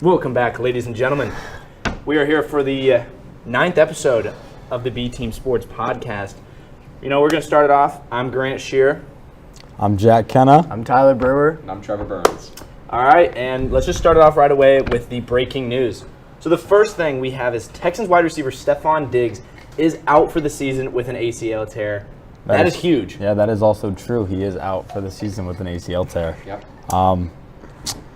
Welcome back, ladies and gentlemen. We are here for the 9th episode of the B Team Sports Podcast. You know, we're going to start it off. I'm Grant Shear. I'm Jack Kenna. I'm Tyler Brewer. And I'm Trevor Burns. All right, and let's just start it off right away with the breaking news. So the first thing we have is Texans wide receiver Stephon Diggs is out for the season with an ACL tear. That is huge. Yeah, that is also true. He is out for the season with an ACL tear. Yep.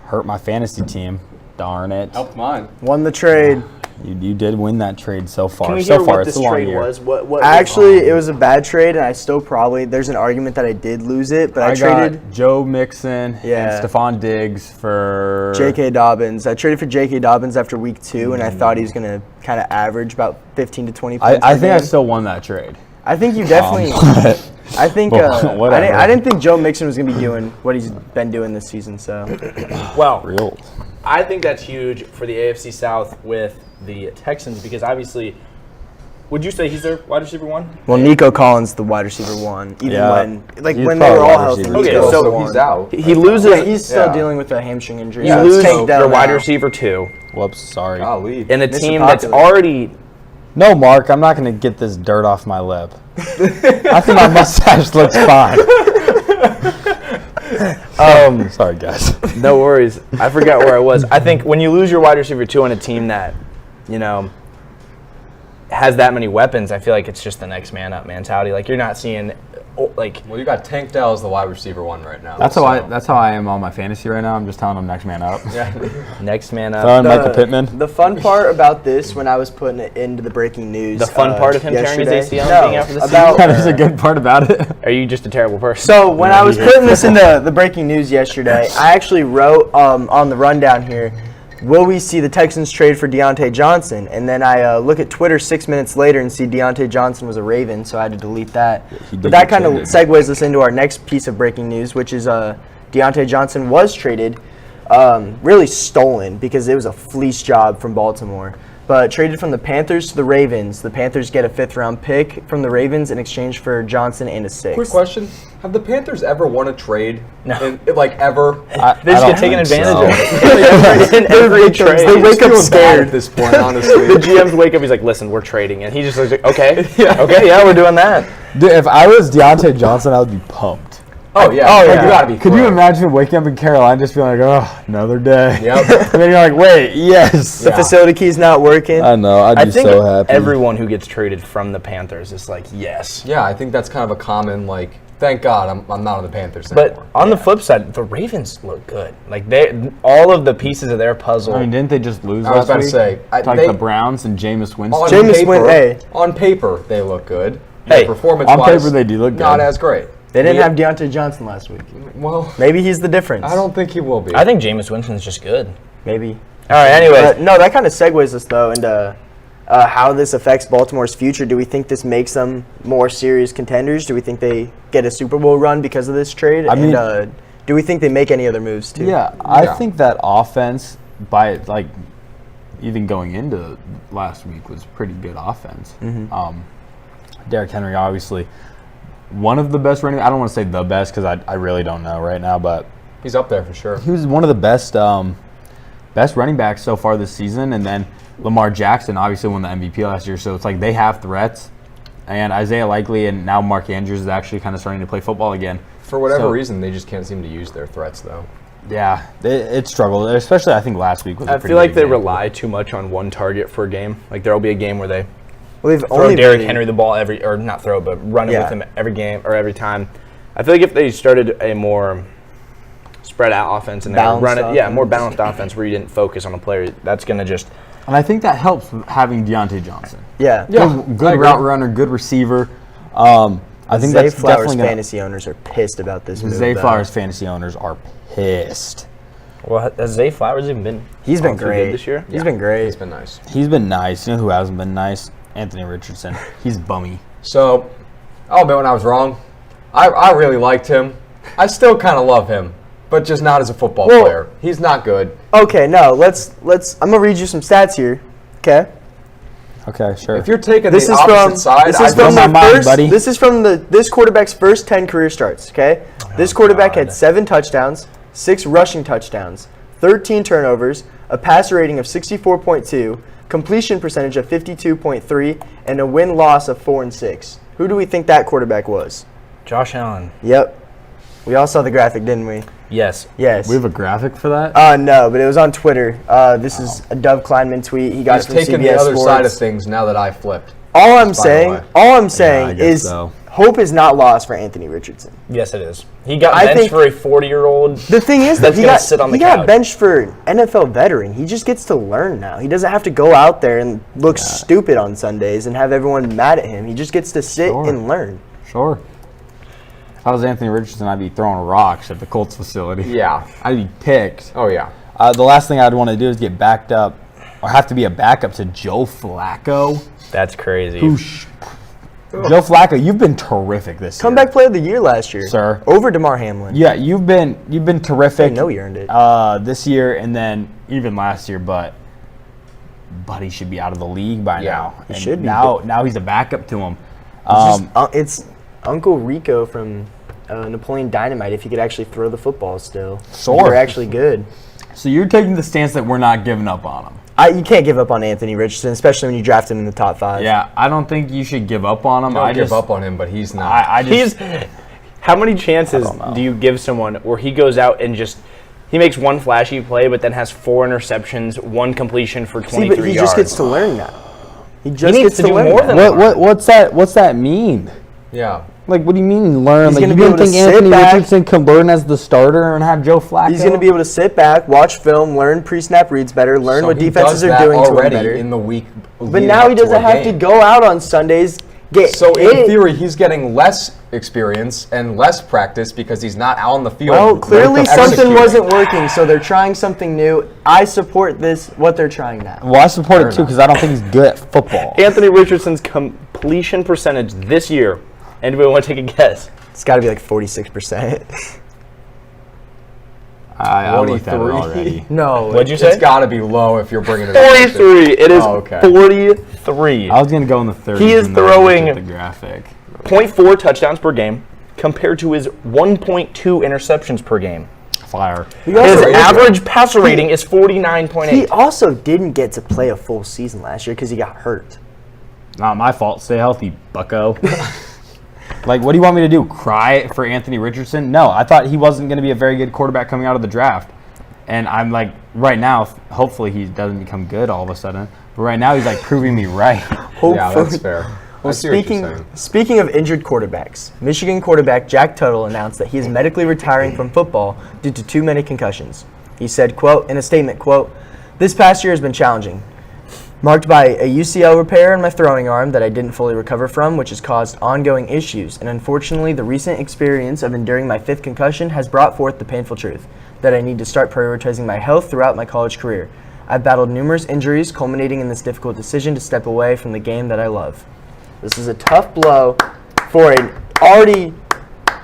Hurt my fantasy team. Darn it. Helped mine. Won the trade. You did win that trade so far. Can we so hear far, what it's this a long trade year. was? What Actually, it was a bad trade, and I still probably, there's an argument that I did lose it, but I traded got Joe Mixon Yeah. and Stephon Diggs for J.K. Dobbins. I traded for J.K. Dobbins after week 2, and I thought he was going to kind of average about 15 to 20 points I per think I game. still won that trade. I think you definitely. I think whatever. I didn't think Joe Mixon was going to be doing what he's been doing this season. So Well, Real. I think that's huge for the AFC South with the Texans because obviously, would you say he's their wide receiver one? well, Nico Collins the wide receiver 1, even Yeah. when He's they probably were all wide healthy. receiver Okay, Nico so was the he's one. out. He loses. Yeah, he's still Yeah. dealing with a hamstring injury. You so lose it's Tank Dell your wide now. receiver 2 Whoops, sorry. Golly. in a Mr. team that's Popular. already. No, Mark, I'm not going to get this dirt off my lip. I think my mustache looks fine. Sorry, guys. No worries. I forgot where I was. I think when you lose your wide receiver 2 on a team that, you know, has that many weapons, I feel like it's just the next man up mentality. Like you're not seeing, like Well, you got Tank Dell as the wide receiver 1 right now. That's how I am on my fantasy right now. I'm just telling them next man up. next man up. Throwing Michael Pittman. The fun part about this, when I was putting it into the breaking news, The fun part of him tearing his yesterday- ACL and no, being out for the about, That is a good part about it. Are you just a terrible person? So when I was putting this into the breaking news yesterday, I actually wrote on the rundown here, will we see the Texans trade for Deontay Johnson? And then I look at Twitter 6 minutes later and see Deontay Johnson was a Raven, so I had to delete that. did But that get kind of traded. segues us into our next piece of breaking news, which is Deontay Johnson was traded, really stolen because it was a fleece job from Baltimore. But traded from the Panthers to the Ravens. The Panthers get a 5th-round pick from the Ravens in exchange for Johnson and a 6th. Quick question. Have the Panthers ever won a trade? No. Like, ever? They just get taken advantage of. In every trade. They wake up Feeling bad scared. at this point, honestly. The GMs wake up, he's like, listen, we're trading. And he just like, okay, okay, yeah, we're doing that. Dude, if I was Deontay Johnson, I would be pumped. Oh, yeah. Oh, yeah. You gotta be Could you thrilled. imagine waking up in Carolina just being like, oh, another day? Yep. And then you're like, wait, yes. The facility key's not working. I know, I'd I be think so happy. everyone who gets traded from the Panthers is like, yes. Yeah, I think that's kind of a common, like, thank God I'm not on the Panthers But anymore. on the flip side, the Ravens look good. Like all of the pieces of their puzzle. I mean, didn't they just lose I was last about to week? say, Like they- the Browns and Jameis Winston. On Jameis paper, went, hey. on paper, they look good. Hey, Performance-wise, on paper they do look not good. as great. They didn't have Deontay Johnson last week. Well, Maybe he's the difference. I don't think he will be. I think Jameis Winston's just good. Maybe. All right, anyways. No, that kind of segues us, though, into how this affects Baltimore's future. Do we think this makes them more serious contenders? Do we think they get a Super Bowl run because of this trade? I mean- and do we think they make any other moves, too? Yeah, I think that offense, by like even going into last week, was pretty good offense. Derrick Henry, obviously, one of the best running. I don't want to say the best because I really don't know right now, but He's up there for sure. he was one of the best running backs so far this season. And then Lamar Jackson obviously won the MVP last year, so it's like they have threats. And Isaiah Likely and now Mark Andrews is actually kind of starting to play football again. For whatever So- reason, they just can't seem to use their threats, though. Yeah, it struggled, especially I think last week was. I a pretty feel like big they game. rely too much on one target for a game. Like there will be a game where they Well, they've throw only Derrick been- Henry the ball or not throw, but run it Yeah. with him every game or every time. I feel like if they started a more spread out offense and they Balanced run it, more offense. balanced offense where you didn't focus on a player, that's gonna just. And I think that helps with having Deontay Johnson. Yeah. Good route runner, good receiver. I think Zay that's Flowers definitely going fantasy owners are pissed about this move. Zay though. Flowers fantasy owners are pissed. Well, has Zay Flowers even been? He's been all too good great this year. He's been great. It's been nice. He's been nice. You know who hasn't been nice? Anthony Richardson. He's bummy. So, I'll admit when I was wrong. I really liked him. I still kind of love him, but just not as a football Well- player. He's not good. Okay, no, let's. I'm gonna read you some stats here. Okay. Okay, sure. If you're taking This the is opposite from side, this I is from my the mind, first. buddy. This is from this quarterback's first 10 career starts. Okay, this quarterback had 7 touchdowns, 6 rushing touchdowns, 13 turnovers, a passer rating of 64.2, completion percentage of 52.3, and a win-loss of 4-6. Who do we think that quarterback was? Josh Allen. Yep. We all saw the graphic, didn't we? Yes. Yes. We have a graphic for that? No, but it was on Twitter. This is a Dove Kleinman tweet. He got He's it from taking CBS the other Sports. side of things now that I flipped. All I'm way. saying guess is so. hope is not lost for Anthony Richardson. Yes, it is. He got I benched think- for a 40-year-old. The thing is, That's that gonna sit on the he got couch. benched for an NFL veteran. He just gets to learn now. He doesn't have to go out there and look stupid on Sundays and have everyone mad at him. He just gets to sit Sure. and learn. Sure. If I was Anthony Richardson, I'd be throwing rocks at the Colts facility. Yeah. I'd be picked. Oh, yeah. The last thing I'd want to do is get backed up or have to be a backup to Joe Flacco. That's crazy. Joe Flacco, you've been terrific this year. Comeback player of the year last year. Sir. Over DeMar Hamlin. Yeah, you've been terrific. I know he earned it. This year and then even last year, but he should be out of the league by Yeah, now. he And should be. Now he's a backup to him. It's Uncle Rico from Napoleon Dynamite if he could actually throw the football still. Sure. They're actually good. So you're taking the stance that we're not giving up on him. You can't give up on Anthony Richardson, especially when you draft him in the top 5. Yeah, I don't think you should give up on him. Don't give up on him, but he's not. I just How many chances don't know. do you give someone where he goes out and he makes one flashy play, but then has 4 interceptions, 1 completion for 23 See, but he yards? just gets to learn now. He just needs gets to to do learn more now. than that. what's that mean? yeah. Like, what do you mean learn? He's Like, gonna you be don't able to think sit Anthony back. Richardson can learn as the starter and have Joe Flacco? He's going to be able to sit back, watch film, learn pre-snap reads better, learn So what he defenses does are that doing to him already better. in the week. But leading now up he to a doesn't have to game. go out on Sundays, get So in hit. theory, he's getting less experience and less practice because he's not out on the field. Well, clearly something executing. wasn't working, so they're trying something new. I support what they're trying now. Well, I support it too because I don't think he's good at football. Anthony Richardson's completion percentage this year. Anybody want to take a guess? It's got to be like 46%. I looked at it 43. already. No. What'd you It's say? got to be low if you're bringing it up. 43. It is Oh, okay. 43. I was gonna go in the 30s. He is and then I looked throwing- at the graphic. 0.4 touchdowns per game compared to his 1.2 interceptions per game. Fire. He His also, average passer rating is 49.8. he also didn't get to play a full season last year because he got hurt. Not my fault. Stay healthy, bucko. Like, what do you want me to do? Cry for Anthony Richardson? No, I thought he wasn't going to be a very good quarterback coming out of the draft. And I'm like, right now, hopefully he doesn't become good all of a sudden. But right now, he's like proving me right. Yeah, that's fair. We'll see what you're saying. Speaking of injured quarterbacks, Michigan quarterback Jack Tuttle announced that he is medically retiring from football due to too many concussions. He said, quote, in a statement, quote, "This past year has been challenging, marked by a UCL repair in my throwing arm that I didn't fully recover from, which has caused ongoing issues. And unfortunately, the recent experience of enduring my 5th concussion has brought forth the painful truth that I need to start prioritizing my health throughout my college career. I've battled numerous injuries, culminating in this difficult decision to step away from the game that I love." This is a tough blow for an already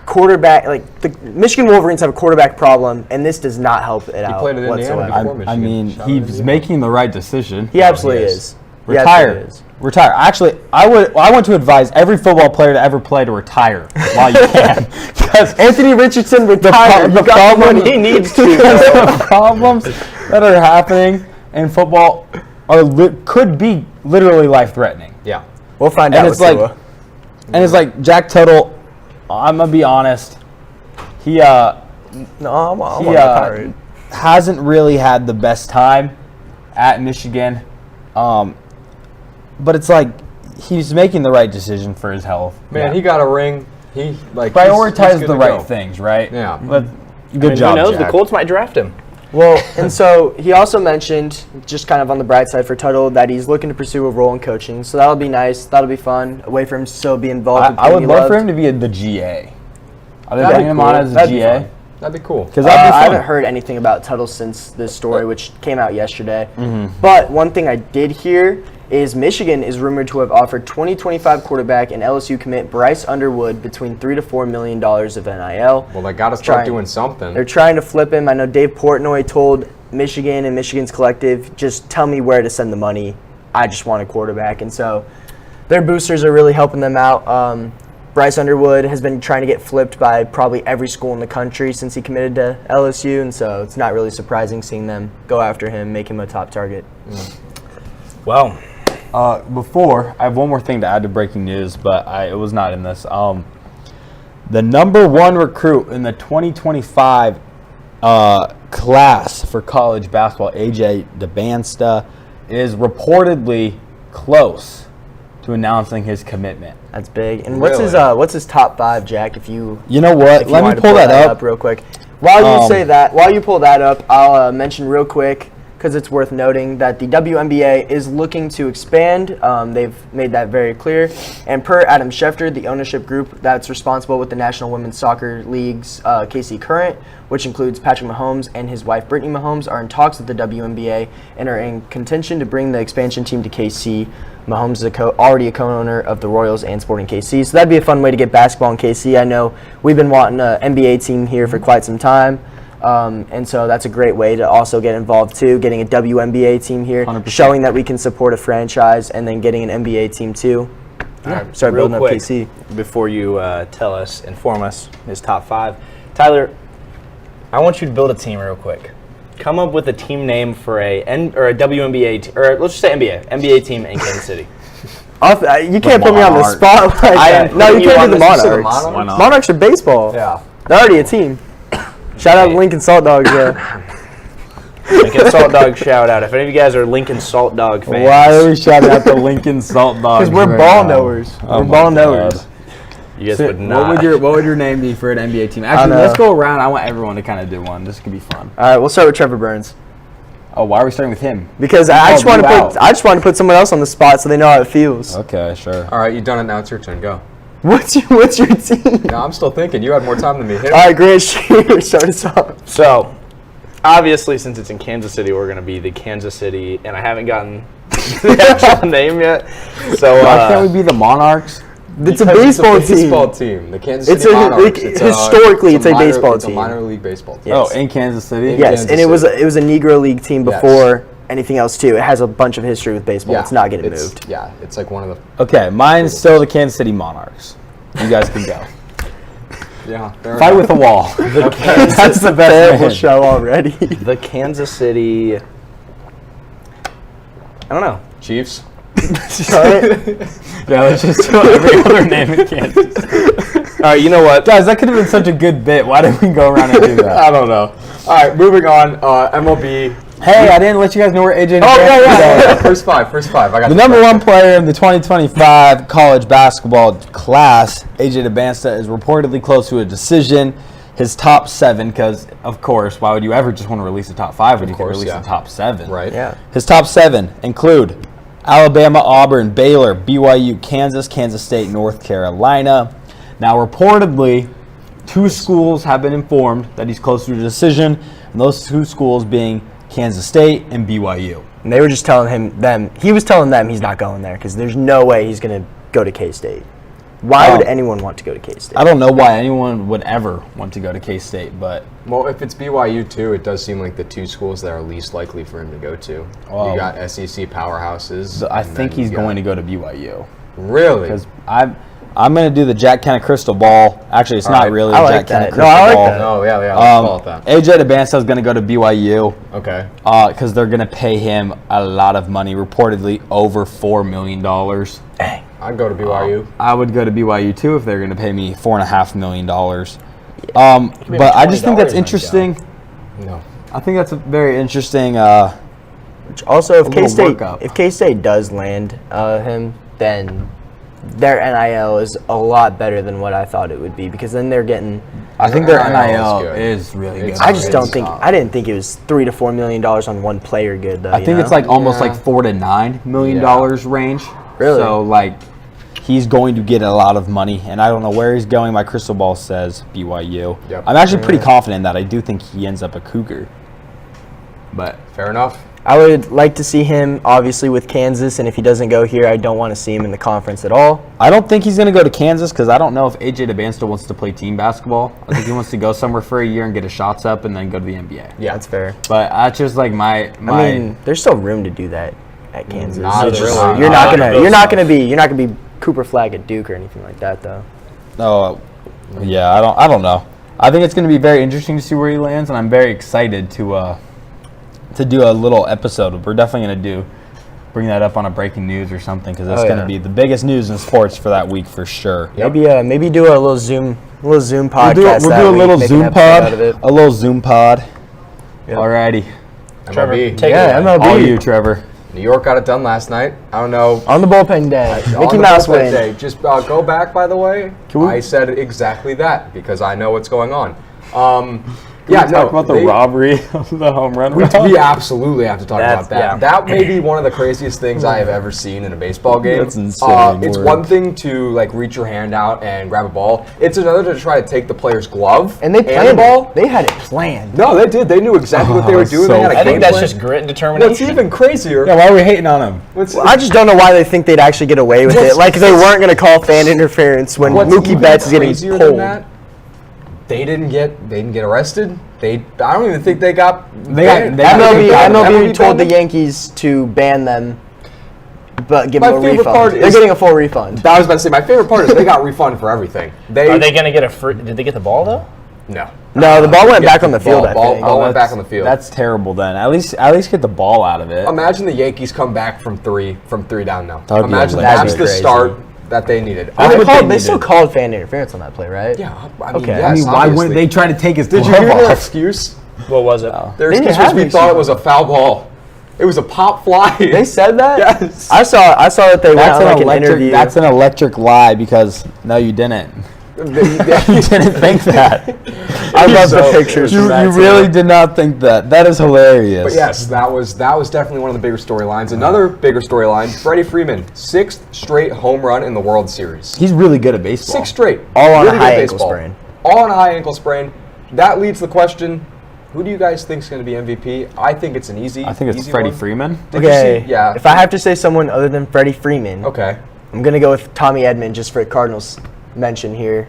quarterback. Like, the Michigan Wolverines have a quarterback problem, and this does not help it out played at Indiana whatsoever. before. I Michigan. mean, Shout out he's Indiana. making the right decision. He absolutely he is. is. He absolutely Retire. is. Retire. Actually, I want to advise every football player to ever play to retire while you can. Because Anthony Richardson retired. the You got the problem- money. He needs to. the problems that are happening in football could be literally life-threatening. Yeah. We'll find And out. it's with like, Tua. and it's like Jack Tuttle. I'm gonna be honest. He no, I'm on the Pirate. hasn't really had the best time at Michigan, but it's like he's making the right decision for his health. Man, he got a ring. He like Prioritize he's good the to right go. things, right? Yeah. But good job, Who knows? Jack. The Colts might draft him. Well, and so he also mentioned, just kind of on the bright side for Tuttle, that he's looking to pursue a role in coaching. So that'll be nice. That'll be fun. A way for him to still be involved. with I would he love for loved. him to be the GA. Are they That'd be bringing him on cool. as a That'd be GA? fun. That'd be cool. Because that'd be I fun. haven't heard anything about Tuttle since this story, which came out yesterday. But one thing I did hear is Michigan is rumored to have offered 2025 quarterback and LSU commit Bryce Underwood between $3 to $4 million of NIL. Well, they got to start Trying- doing something. They're trying to flip him. I know Dave Portnoy told Michigan and Michigan's collective, just tell me where to send the money. I just want a quarterback. And so their boosters are really helping them out. Bryce Underwood has been trying to get flipped by probably every school in the country since he committed to LSU, and so it's not really surprising seeing them go after him, make him a top target. Well, Before, I have one more thing to add to breaking news, but it was not in this. The number one recruit in the 2025 class for college basketball, AJ DeBansta, is reportedly close to announcing his commitment. That's big. And Really? what's his top 5, Jack? If you You know what? if you Let me wanted to pull that up. real quick. While you pull that up, I'll mention real quick, because it's worth noting, that the WNBA is looking to expand. They've made that very clear. And per Adam Schefter, the ownership group that's responsible with the National Women's Soccer League's KC Current, which includes Patrick Mahomes and his wife Brittany Mahomes, are in talks with the WNBA and are in contention to bring the expansion team to KC. Mahomes is already a co-owner of the Royals and Sporting KC, so that'd be a fun way to get basketball in KC. I know we've been wanting an NBA team here for quite some time. And so that's a great way to also get involved too, getting a WNBA team here, 100%. showing that we can support a franchise, and then getting an NBA team too. Start real building up quick, KC. before you inform us his top 5, Tyler, I want you to build a team real quick. Come up with a team name for a WNBA or let's just say NBA team in Kansas City. You can't put me on the Monarchs. spot like that. No, you can't do the Monarchs. Monarchs. Why not? Monarchs are baseball. Yeah. They're already a team. Shout out to Lincoln Salt Dogs. Lincoln Salt Dog shout out. If any of you guys are Lincoln Salt Dog fans, Why are we shouting out the Lincoln Salt Dogs? Because we're right ball now? knowers. Oh We're my ball God. knowers. you guys So, would not. what would your name be for an NBA team? Actually, know. let's go around. I want everyone to kind of do one. This could be fun. All right, we'll start with Trevor Burns. Oh, why are we starting with him? Because I just want you out. to put someone else on the spot so they know how it feels. Okay, sure. All right, you done it now. It's your turn. Go. What's your team? No, I'm still thinking. You had more time than me. Hit it. All right, Grant, start us off. So, obviously, since it's in Kansas City, we're going to be the Kansas City, and I haven't gotten the actual name yet. So, Why can't we be the Monarchs? It's a Because baseball it's a baseball team. team. The Kansas It's City a- Monarchs. historically, it's a minor- baseball it's team. a minor league baseball team. Yes. Oh, in Kansas City? Yes, Kansas and it was City. a Negro League team Yes. before anything else too. It has a bunch of history with baseball. Yeah, It's not getting it's- moved. Yeah, it's like one of the. Okay, mine's still the Kansas City Monarchs. You guys can go. Yeah. Fight with the wall. That's the best Terrible man. show already. the Kansas City. I don't know. Chiefs. All right. Yeah, let's just do every other name in Kansas. All right, you know what? Guys, that could have been such a good bit. Why did we go around and do that? I don't know. All right, moving on. MLB. Hey, I didn't let you guys know where AJ. Oh, yeah. First five. I got The number one player in the 2025 college basketball class, AJ DeBansta, is reportedly close to a decision. His top 7, because of course, why would you ever just want to release the top 5 when you can course, release yeah. the top 7? Right. Yeah. His top 7 include Alabama, Auburn, Baylor, BYU, Kansas, Kansas State, North Carolina. Now, reportedly, 2 schools have been informed that he's close to a decision, and those 2 schools being Kansas State and BYU. And they were just telling them he's not going there because there's no way he's going to go to K-State. Why would anyone want to go to K-State? I don't know why anyone would ever want to go to K-State, but Well, if it's BYU too, it does seem like the 2 schools that are least likely for him to go to. Well, you got SEC powerhouses. I and think then he's you got- going to go to BYU. Really? Because I'm going to do the Jack Kenna crystal ball. Actually, it's not right. really I the like Jack Kenna that. No, crystal I like ball. that. Oh yeah. Let's call it that. AJ DeBansta is going to go to BYU Okay. because they're going to pay him a lot of money, reportedly over $4 million. Dang. I'd go to BYU. I would go to BYU too if they're going to pay me $4.5 million. But I just think that's $20 interesting. No. I think that's a very interesting. Also, if little K-State workup. does land him, then their NIL is a lot better than what I thought it would be because then they're getting. I think their NIL is NIL good. is really good. It's- I just don't It's, think. I didn't think it was $3 to $4 million on one player. Good though. I think it's like almost like $4 to $9 million range. Really? So like, he's going to get a lot of money, and I don't know where he's going. My crystal ball says BYU. Yep. I'm actually pretty confident that I do think he ends up a Cougar. But Fair enough. I would like to see him obviously with Kansas, and if he doesn't go here, I don't want to see him in the conference at all. I don't think he's going to go to Kansas because I don't know if AJ DeBansta wants to play team basketball. I think he wants to go somewhere for a year and get his shots up and then go to the NBA. Yeah. That's fair. But that's just like my. I mean, there's still room to do that at Kansas. Not It's just- really. You're not Not gonna really. be Cooper Flag at Duke or anything like that though. Oh, yeah. I don't know. I think it's going to be very interesting to see where he lands, and I'm very excited to do a little episode. We're definitely going to bring that up on a breaking news or something, because that's going to be the biggest news in sports for that week for sure. Yep. Maybe do a little Zoom podcast. We'll do a little Zoom pod. A little Zoom pod. Yep. Alrighty. Trevor, MLB. take it away. MLB. All you, Trevor. New York got it done last night. I don't know. On the bullpen day. On Mickey the Mouse bullpen win. day. Just go back, by the way. Can we- I said exactly that because I know what's going on. Talk about the robbery of the home run. We absolutely have to talk That's- about that. yeah. That may be one of the craziest things I have ever seen in a baseball game. That's insane It's work. one thing to like reach your hand out and grab a ball. It's another to try to take the player's glove And they the planned ball. it. They had it planned. No, they did. They knew exactly what they were doing. so They had a I think game that's plan. just grit and determination. What's even crazier? Yeah, why are we hating on him? I just don't know why they think they'd actually get away with it. Like they weren't going to call fan interference when What's Mookie even Betts is getting crazier than pulled. that, they didn't get arrested. I don't even think they got. MLB MLB told the banned them. Yankees to ban them, but give My them a favorite refund. part They're is- getting a full refund. I was about to say my favorite part is they got refunded for everything. Are they going to get a free? Did they get the ball though? No. No, the ball went Yeah, back on the field. I ball think. went back on the field. That's terrible. Then at least get the ball out of it. Imagine the Yankees come back from three down now. That would be Imagine electric. that's the Crazy. start that they needed. That's what they They still needed. called fan interference on that play, right? Yeah, I mean, Okay. yes, I mean, why wouldn't they obviously. try to take his Did you glove hear their off? excuse? What was it? Their They didn't excuse was have we an thought it excuse. was a foul ball. It was a pop fly. They said that. Yes. I saw that they went That's on like an an electric. interview. That's an electric lie because no, you didn't. You didn't think that. I love the So- pictures. You from that really too. did not think that. That is hilarious. But yes, that was definitely one of the bigger storylines. Another bigger storyline: Freddie Freeman, 6th straight home run in the World Series. He's really good at baseball. 6 straight, All on a Really good high ankle baseball. sprain. All on a high ankle sprain. That leads to the question: who do you guys think is going to be MVP? I think it's an easy. I think it's easy Freddie one. Freeman. Did you Okay. see? Yeah. If I have to say someone other than Freddie Freeman, Okay. I'm gonna go with Tommy Edman just for a Cardinals mention here.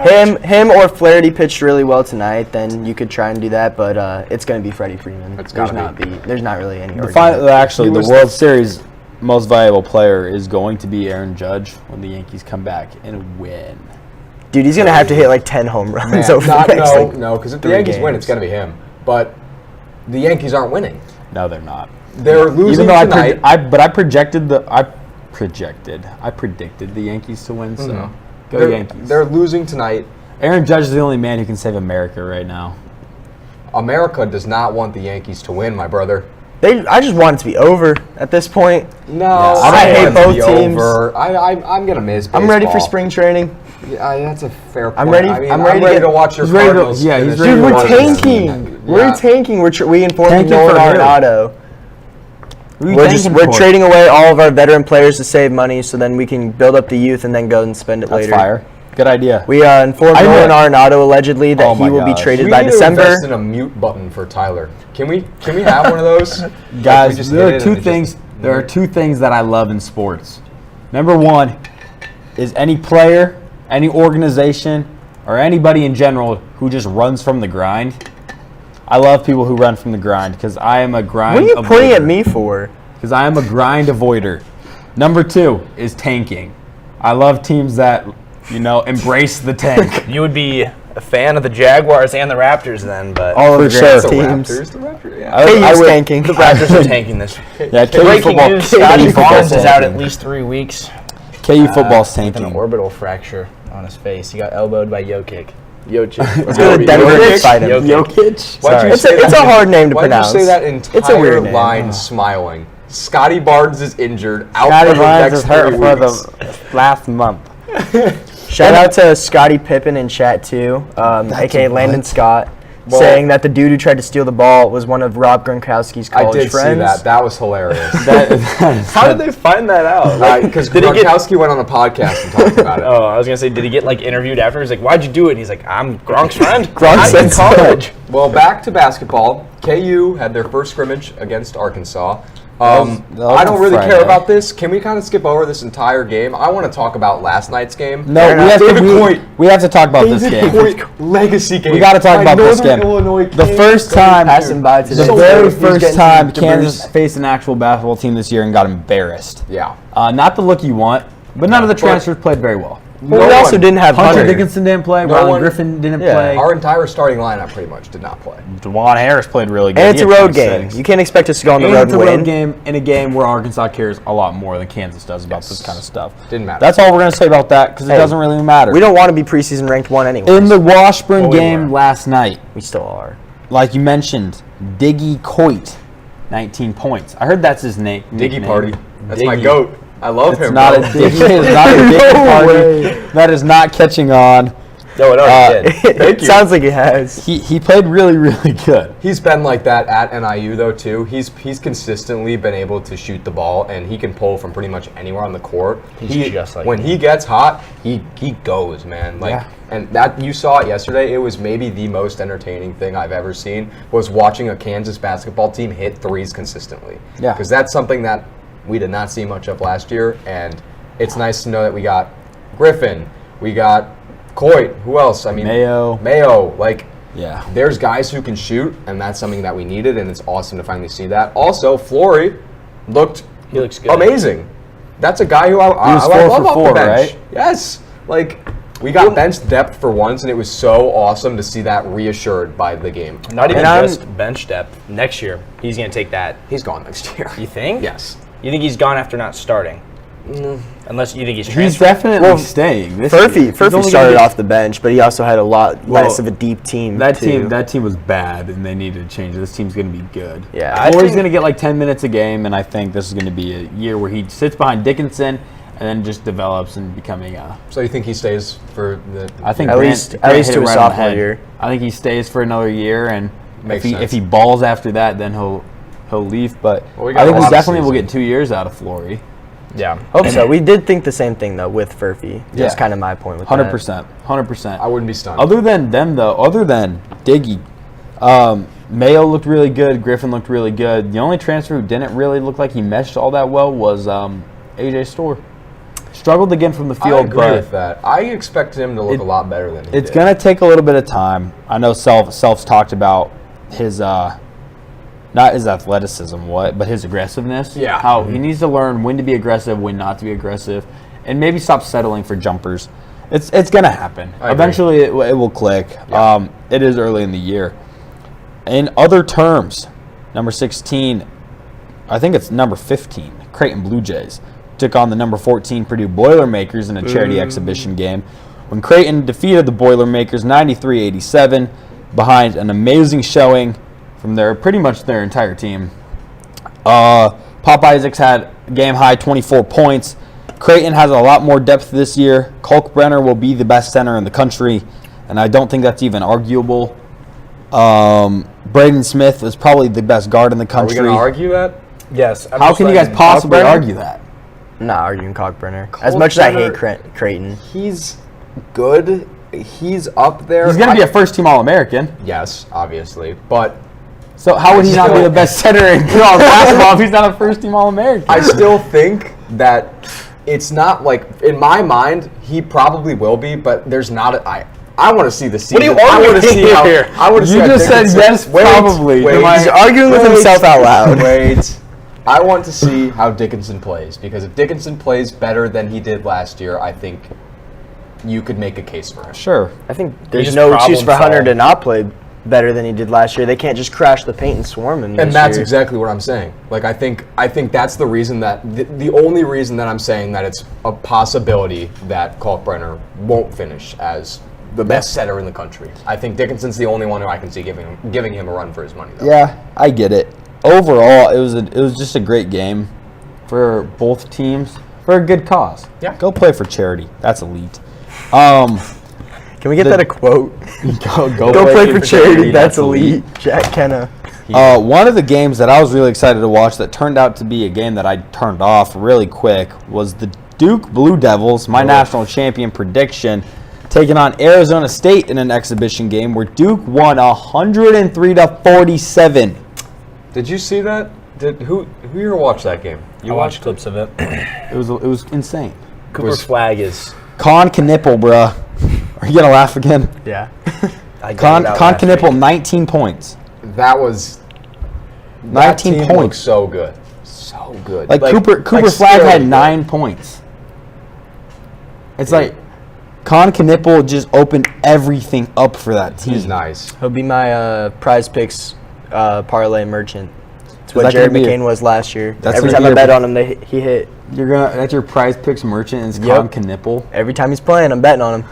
Him or Flaherty pitched really well tonight. Then you could try and do that, but it's gonna be Freddie Freeman. It's gotta There's not really any. Actually, He the was World the- Series most valuable player is going to be Aaron Judge when the Yankees come back and win. Dude, he's gonna have to hit like 10 home runs Man, over the next because if the 3 Yankees win, games. it's going to be him. But the Yankees aren't winning. No, they're not. They're losing Even though tonight. I predicted the Yankees to win. So go Yankees. They're losing tonight. Aaron Judge is the only man who can save America right now. America does not want the Yankees to win, my brother. I just want it to be over at this point. No, Yes. I hate want it to be both teams. over. I'm gonna miss baseball. I'm ready for spring training. Yeah, that's a fair point. I'm ready- I mean, I'm I'm ready ready to to watch your he's ready to- Cardinals. yeah, he's finish ready Dude, to we're watch the tanking. Yeah. We're tanking. We informed Tanking Nolan for who? Arenado. Who are you We're thanking for? trading away all of our veteran players to save money, so then we can build up the youth and then go and spend it That's later. fire. Good idea. We informed I Nolan know. Arenado allegedly that Oh he my will be gosh. traded We by need to December. invest in a mute button for Tyler. Can we have one of those? Like, we Guys, just there hit are it two and it things. just- There are two things that I love in sports. Number one is any player, any organization, or anybody in general who just runs from the grind. I love people who run from the grind because I am a grind. What are you pointing at avoider. me for? Because I am a grind avoider. Number two is tanking. I love teams that, embrace the tank. You would be a fan of the Jaguars and the Raptors then, but All of For the sure. great The teams. Raptors, yeah. KU's would- tanking. the Raptors are tanking this. Yeah, KU Breaking football. news: KU Scotty football's Barnes is out at tanking. least 3 weeks. KU football's With an tanking. orbital fracture on his face. He got elbowed by Jokic. Let's go to Denver Jokic? and fight him. Jokic. Why'd Sorry. you say It's a that- hard name to Why'd pronounce. you say that It's a entire weird name. line smiling? Scotty Barnes is injured. Out Scotty for the Barnes next is hurt 3 for weeks. the last month. Shout out to Scottie Pippen in chat too, aka Landon Scott, Well- saying that the dude who tried to steal the ball was one of Rob Gronkowski's I college did friends. see that. That was hilarious. How did they find that out? Because Did he get- Gronkowski went on a podcast and talked about it. Oh, I was gonna say, did he get interviewed after? He's like, "Why'd you do it?" And he's like, "I'm Gronk's friend." Gronk I'm said in so. college. Well, back to basketball. KU had their first scrimmage against Arkansas. was I don't on really care Friday. about this. Can we kind of skip over this entire game? I want to talk about last night's game. No, we have to talk about this David game. Coit legacy game. We got to talk by about this Northern game. Illinois The Kings. first time, Passing by the today. So very good. He's first getting time some Kansas debris. faced an actual basketball team this year and got embarrassed. Yeah. Not the look you want, but none of the but- transfers played very well. Well, we also didn't have Hunter Hunter. Dickinson didn't play. No Riley one- Griffin didn't Yeah. play. Our entire starting lineup pretty much did not play. DeJuan Harris played really good. And it's He a had road 26. game. You can't expect us to go on the And road it's a and win. road game in a game where Arkansas cares a lot more than Kansas does about this kind of stuff. Didn't matter. That's all we're going to say about that because it Hey, doesn't really matter. We don't want to be preseason ranked 1 anyway. In the Washburn Well, we game were. last night, We still are. like you mentioned, Diggy Coit, 19 points. I heard that's his name. Diggy nickname. Party. That's my Diggy. goat. I love It's him. not bro. a Diggy. It's not a Diggy No Party. way. That is not catching on. No, it already did. It sounds like it has. He played really, really good. He's been like that at NIU though too. He's consistently been able to shoot the ball, and he can pull from pretty much anywhere on the court. He's just like when me. he gets hot, he goes, man. Like, Yeah. and that you saw it yesterday. It was maybe the most entertaining thing I've ever seen. Was watching a Kansas basketball team hit threes consistently. Yeah. because that's something that we did not see much of last year, and it's nice to know that we got Griffin, we got Coit. Who else? I mean, Mayo. Like, Yeah. there's guys who can shoot, and that's something that we needed, and it's awesome to finally see that. Also, Flory looked He looks good. amazing. That's a guy who I was I 4 love for off 4, the bench. right? Yes. Like, we got bench depth for once, and it was so awesome to see that reassured by the game. Not even And I'm- just bench depth. Next year, he's going to take that. He's gone next year. You think? Yes. You think he's gone after not starting? Unless you think he's He's transferring. definitely Well, staying. This year. He's Furphy only started gonna off the bench, but he also had a lot less of a deep team. That too. team was bad, and they needed to change. This team's going to be good. Yeah. I Flory's think- going to get like 10 minutes a game, and I think this is going to be a year where he sits behind Dickinson and then just develops and becoming a. So you think he stays for the? I think At Grant- least Grant to hit it his right on the sophomore head. year. I think he stays for another year, and Makes if sense. he balls after that, then he'll leave. But Well, we got I think a we lot of definitely will season. get 2 years out of Flory. Yeah. Hope so. We did think the same thing though with Furphy. That's Yeah. kind of my point with 100%. 100%. I wouldn't be stunned. Other than them, though, other than Diggy, Mayo looked really good. Griffin looked really good. The only transfer who didn't really look like he meshed all that well was AJ Storr. Struggled again from the I field, agree but with that. I expected him to look It- a lot better than he it's did. going to take a little bit of time. I know Self's talked about his, not his athleticism, but his aggressiveness. Yeah. How he needs to learn when to be aggressive, when not to be aggressive, and maybe stop settling for jumpers. It's going to happen. I agree. Eventually, it will click. Yeah. It is early in the year. In other terms, number 16, I think it's number 15, Creighton Blue Jays, took on the number 14 Purdue Boilermakers in a charity exhibition game when Creighton defeated the Boilermakers 93-87 behind an amazing showing from pretty much their entire team. Pop Isaacs had game-high 24 points. Creighton has a lot more depth this year. Kalkbrenner will be the best center in the country, and I don't think that's even arguable. Braden Smith is probably the best guard in the Are we country. going to argue that? Yes. I'm How just can you guys letting- possibly Kalkbrenner? argue that? I'm not arguing Cockburner. As much as I hate Creighton. He's good. He's up there. He's going to be a first-team All-American. Yes, obviously, but So how would he not be Still- the best center in college basketball if he's not a first-team All-American? I still think that it's not like in my mind he probably will be, but there's not a. I want to see the season. are you I want to arguing see how. here? I want to see. You how just said Dickinson- yes, probably. Wait, Am I- He's arguing with himself out loud. Wait. I want to see how Dickinson plays because if Dickinson plays better than he did last year, I think you could make a case for him. Sure. I think there's just no excuse for problem Hunter solve. to not play better than he did last year. They can't just crash the paint and swarm him. And this that's year. exactly what I'm saying. Like I think that's the reason that the only reason that I'm saying that it's a possibility that Kalkbrenner won't finish as the best setter in the country. I think Dickinson's the only one who I can see giving him a run for his money. Though. Yeah, I get it. Overall, it was just a great game for both teams for a good cause. Yeah. Go play for charity. That's elite. Can we get that a quote? Go Go play for charity. That's elite. Jack Kenna. One of the games that I was really excited to watch that turned out to be a game that I turned off really quick was the Duke Blue Devils, my national champion prediction, taking on Arizona State in an exhibition game where Duke won 103-47. Did you see that? Who here watched that game? You watched clips of it. It was insane. Cooper Flag is. Con Knippel, bruh. Are you gonna laugh again? Yeah. I got Con it out last Knippel, week. 19 points. That was 19 team points. looked so good, so good. Like Cooper Flag scarily had good. 9 points. It's like Con Knippel just opened everything up for that team. He's nice. He'll be my Prize Picks parlay merchant. It's what that Jared gonna be McCain was last year. That's Every gonna time be I your- bet on him, he hit. That's your Prize Picks merchant is Yep. Con Knippel. Every time he's playing, I'm betting on him.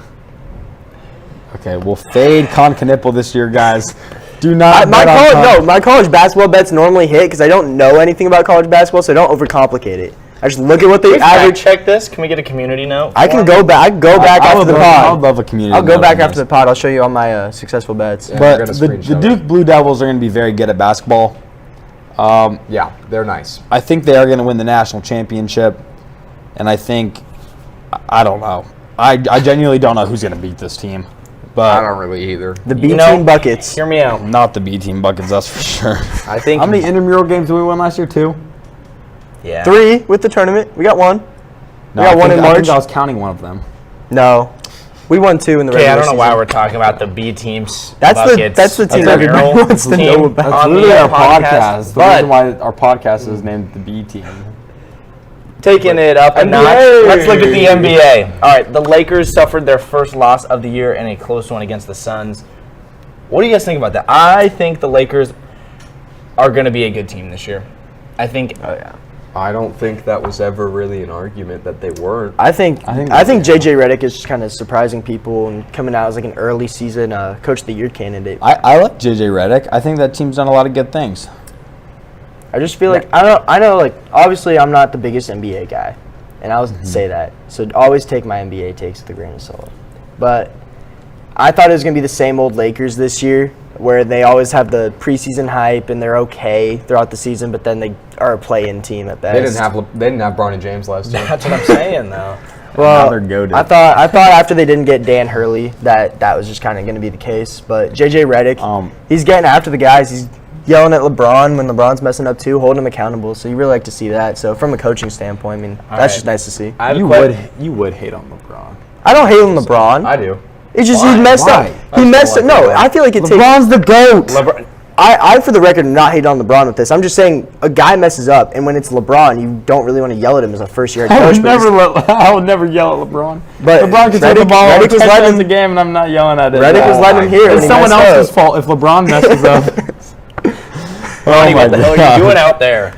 Okay, we'll fade Con Knippel this year, guys. Do not My bet on Con- my college basketball bets normally hit because I don't know anything about college basketball, so I don't overcomplicate it. I just look at what they average. Check this. Can we get a community note? I can go back. I can go back I after would the love- I would pod. love a community. I'll go note back on after this. the pod. I'll show you all my successful bets. Yeah. But We're gonna the screenshot Duke Blue Devils are going to be very good at basketball. Yeah, they're nice. I think they are going to win the national championship, and I think I don't know. I genuinely don't know who's going to beat this team, I but don't really either. The B You know, team buckets. Hear me out. not the B team buckets. That's for sure. I think. How many intramural games did we win last year? 2. Yeah. 3 with the tournament. We got 1. No, We got I one think- in I think March. I was counting one of them. No, we won 2 in the Okay, I regular don't know why season. we're talking about the B teams. That's the buckets. team That's everybody intramural wants to team know about. on the Literally our podcast. podcast. The But reason why our podcast is named the B team. taking it up a NBA. notch. Let's look at the NBA. All right, the Lakers suffered their first loss of the year in a close one against the Suns. What do you guys think about that? I think the Lakers are going to be a good team this year. I think. Oh yeah. I don't think that was ever really an argument that they weren't. I think think JJ Redick is just kind of surprising people and coming out as like an early season Coach of the Year candidate. I like JJ Redick. I think that team's done a lot of good things. I just feel like I know like obviously I'm not the biggest NBA guy, and I'll say that. So always take my NBA takes with a grain of salt. But I thought it was gonna be the same old Lakers this year, where they always have the preseason hype and they're okay throughout the season, but then they are a play-in team at best. They didn't have Bronny James last year. That's what I'm saying, though. Well, Now they're goated. I thought after they didn't get Dan Hurley that was just kind of going to be the case. But JJ Redick, he's getting after the guys. He's yelling at LeBron when LeBron's messing up too, holding him accountable. So you really like to see that. So from a coaching standpoint, I mean, that's just nice to see. I have You a would hate on LeBron. I don't hate on LeBron. I do. It's just Why? he messed Why? up. He messed up. No, I feel like it takes. LeBron's the GOAT. LeBron. I, for the record, am not hating on LeBron with this. I'm just saying a guy messes up, and when it's LeBron, you don't really want to yell at him as a first-year head coach. I would never yell at LeBron. But LeBron can take the Reddick- ball Reddick was 10 letting times him- a game, and I'm not yelling at it. Redick was letting him hear when It's he someone messed else's up. fault if LeBron messes up. Ronnie, what the hell are God. you doing out there?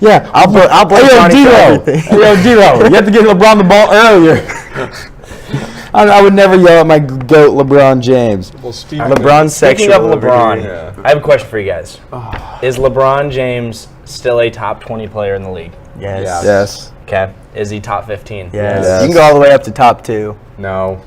Yeah, I'll blame Hey, yo, Johnny for D-Lo. everything. Hey, yo, D-Lo. You have to get LeBron the ball earlier. I would never yell at my GOAT LeBron James. Well, LeBron's Speaking sexual. of over LeBron, here. I have a question for you guys. Is LeBron James still a top 20 player in the league? Yes. Yeah. Yes. Okay. Is he top 15? Yes. Yes. You can go all the way up to top 2. No.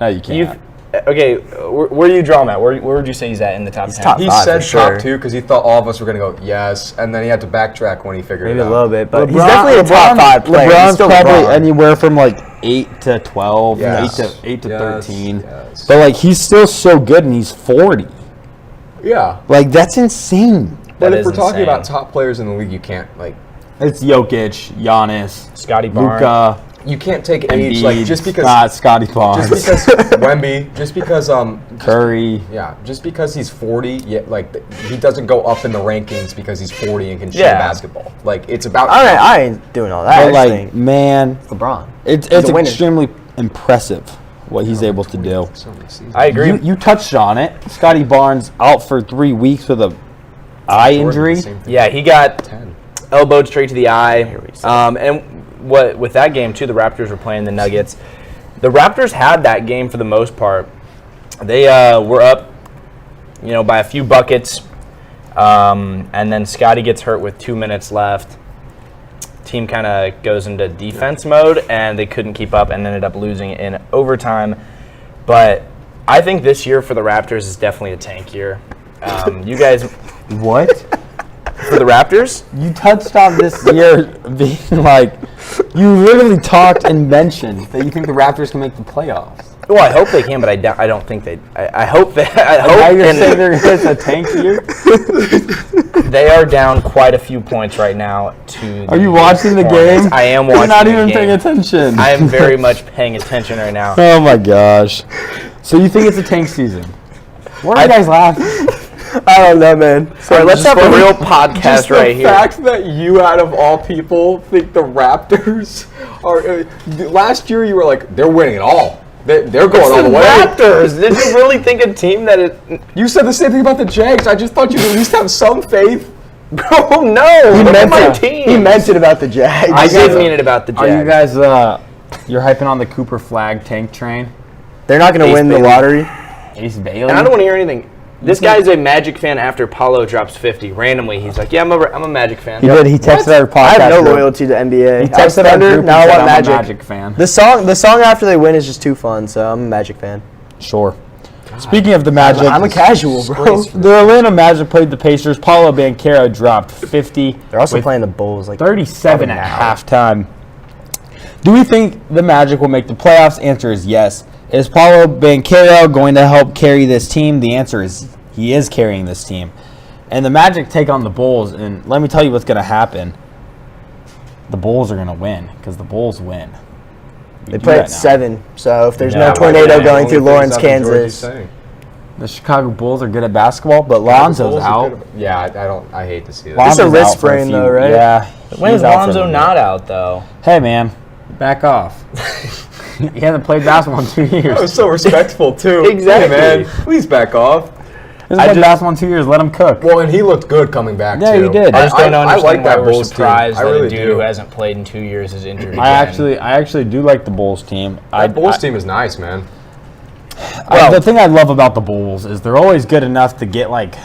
No, you can't. Okay, where do you draw him at? Where would you say he's at in the top 10? top He five said for sure. top 2 because he thought all of us were going to go yes, and then he had to backtrack when he figured Maybe it a out. little bit, but he's definitely a top 5 player. He's LeBron's still probably LeBron. anywhere from like 8 to 12, Yes. 8 to Yes. 13. Yes. But like he's still so good, and he's 40. Yeah. Like that's insane. But That if we're is talking insane. about top players in the league, you can't It's Jokic, Giannis, Scotty Barnes. Luka, you can't take age Embiid, just because not Scotty Barnes, just because Wemby, just because Curry. yeah, just because he's 40, he doesn't go up in the rankings because he's 40 and can shoot Yeah. basketball. Like it's about I ain't doing all that. But I like, just think man, LeBron. it's a winner. extremely impressive what he's able to do. so many seasons. I agree. You touched on it. Scotty Barnes out for 3 weeks with a eye injury. Same thing. Yeah, he got 10. elbowed straight to the eye. And what with that game too, the Raptors were playing the Nuggets. The Raptors had that game for the most part. They were up, by a few buckets, and then Scotty gets hurt with 2 minutes left. Team kind of goes into defense mode, and they couldn't keep up and ended up losing in overtime. But I think this year for the Raptors is definitely a tank year. You guys, What? for the Raptors, You touched on this year being like, you literally talked and mentioned that you think the Raptors can make the playoffs. well, I hope they can, but I don't think they. I hope they. I Now hope you're and saying it's a tank year? they are down quite a few points right now. Are you watching the Hornets. game? I am watching. You're not the even game. paying attention. I am very much paying attention right now. Oh my gosh. So you think it's a tank season? Why are you guys laughing? I don't know, man. Sorry, let's have a real podcast Just right the here. fact that you, out of all people, think the Raptors are. Last year, you were like, they're winning it all. They're going all the way. Raptors. Did you really think a team that is? You said the same thing about the Jags. I just thought you'd at least have some faith. Bro, no. He Look at meant my it. team. He meant it about the Jags. I did mean it about the Are you Jags. guys? You're hyping on the Cooper Flag tank train. They're not going to Ace win the Bailey. lottery. Ace Bailey. And I don't want to hear anything. This guy's a Magic fan after Paulo drops 50. Randomly, he's like, yeah, I'm a Magic fan. He did. He texted our podcast. I have no group. loyalty to NBA. He texted our Thunder, group. now I and said, want I'm Magic. a Magic fan. The song after they win is just too fun, so I'm a Magic fan. Sure. Speaking of the Magic, I'm a casual, bro. the Orlando Magic played the Pacers. Paulo Banchero dropped 50. They're also with playing the Bulls. Like 37 at halftime. Do we think the Magic will make the playoffs? Answer is yes. Is Paulo Banchero going to help carry this team? The answer is he is carrying this team. And the Magic take on the Bulls, and let me tell you what's going to happen. The Bulls are going to win because the Bulls win. They play at 7, so if there's Yeah, no tornado right, going yeah, through only Lawrence, things that Georgie's Kansas. saying. The Chicago Bulls are good at basketball, but Lonzo's out. Yeah, I hate to see that. Just a Lonzo's wrist out for a sprain, few- though, right? Yeah. When he's is out for a Lonzo little not bit. out, though? Hey, man, back off. He hasn't played basketball in 2 years. That was so respectful too. Exactly. Hey, man, please back off. He hasn't played basketball in 2 years. Let him cook. Well, and he looked good coming back Yeah, too. he did. I just don't I understand like why that we're Bulls team. surprised I that really a dude do. who hasn't played in 2 years is injured again. I actually do like the Bulls team. That Bulls team is nice, man. The thing I love about the Bulls is they're always good enough to get like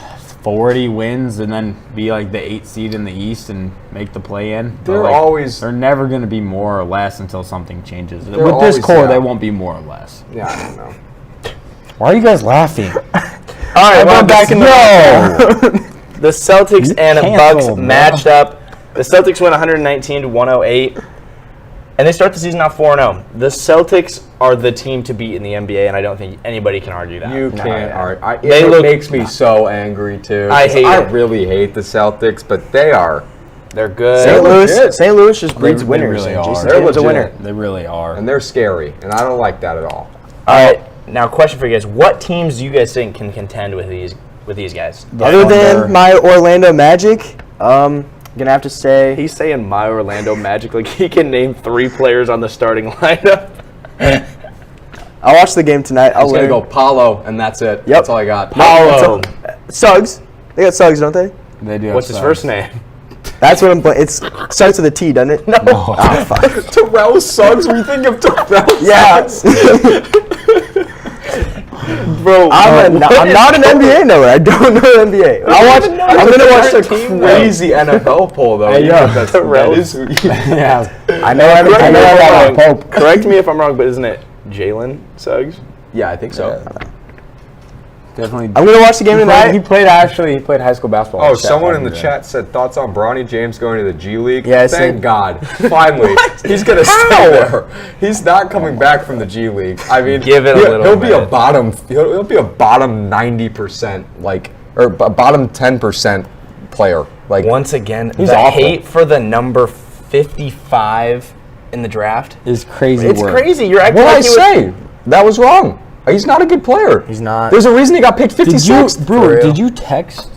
40 wins and then be like the 8th seed in the East and make the play-in. But, They're like, always- They're never going to be more or less until something changes. With always- this core, yeah. they won't be more or less. Yeah, I don't know. Why are you guys laughing? All right, well, back in the Celtics and canceled, Bucks bro. matched up. The Celtics win 119 to 108, and they start the season off 4-0. The Celtics are the team to beat in the NBA, and I don't think anybody can argue that. You can't argue. They It look- makes me so angry too. I hate I it. really hate the Celtics, but they are, They're good. St. legit. Louis just breeds They winners. really and are. Jason They're Tatum's a legit. winner. They really are. and they're scary, and I don't like that at all. All right, now question for you guys: what teams do you guys think can contend with these guys? Other Thunder. than my Orlando Magic, gonna have to say He's saying my Orlando Magic like he can name 3 players on the starting lineup. I'll watch the game tonight. I'll I'm gonna learn. go Paulo, and that's it. That's all I got. Paulo. Suggs. They got Suggs, don't they? They do. What's his first name? That's what I'm playing. It starts with a T, doesn't it? No. Oh, fuck. Terrell Suggs. We think of Terrell. Yeah. Bro, I'm not an NBA knower. I don't know NBA. I'm gonna watch That's a crazy NFL poll, though. Hey, You yo, know that Terrell. is who you- Yeah. I know I'm Correct me if I'm wrong. Pope. Correct me if I'm wrong, but isn't it Jalen Suggs? Yeah, I think so. Definitely. I'm gonna watch the game He tonight. played high school basketball. Oh, someone in the chat said thoughts on Bronny James going to the G League. Yeah, I Thank said- God. Finally, he's gonna stay there. He's not coming back from the G League. I mean, Give it a little He'll be a minute. bottom. He'll be a bottom 90%, or bottom 10% player. Like Once again, He's the awful. hate for the number 55 in the draft. Is crazy. It's work. crazy. You're acting what did I like he was- say? That was wrong. He's not a good player. He's not. There's a reason he got picked Did you, 56th. Brewer? Did you text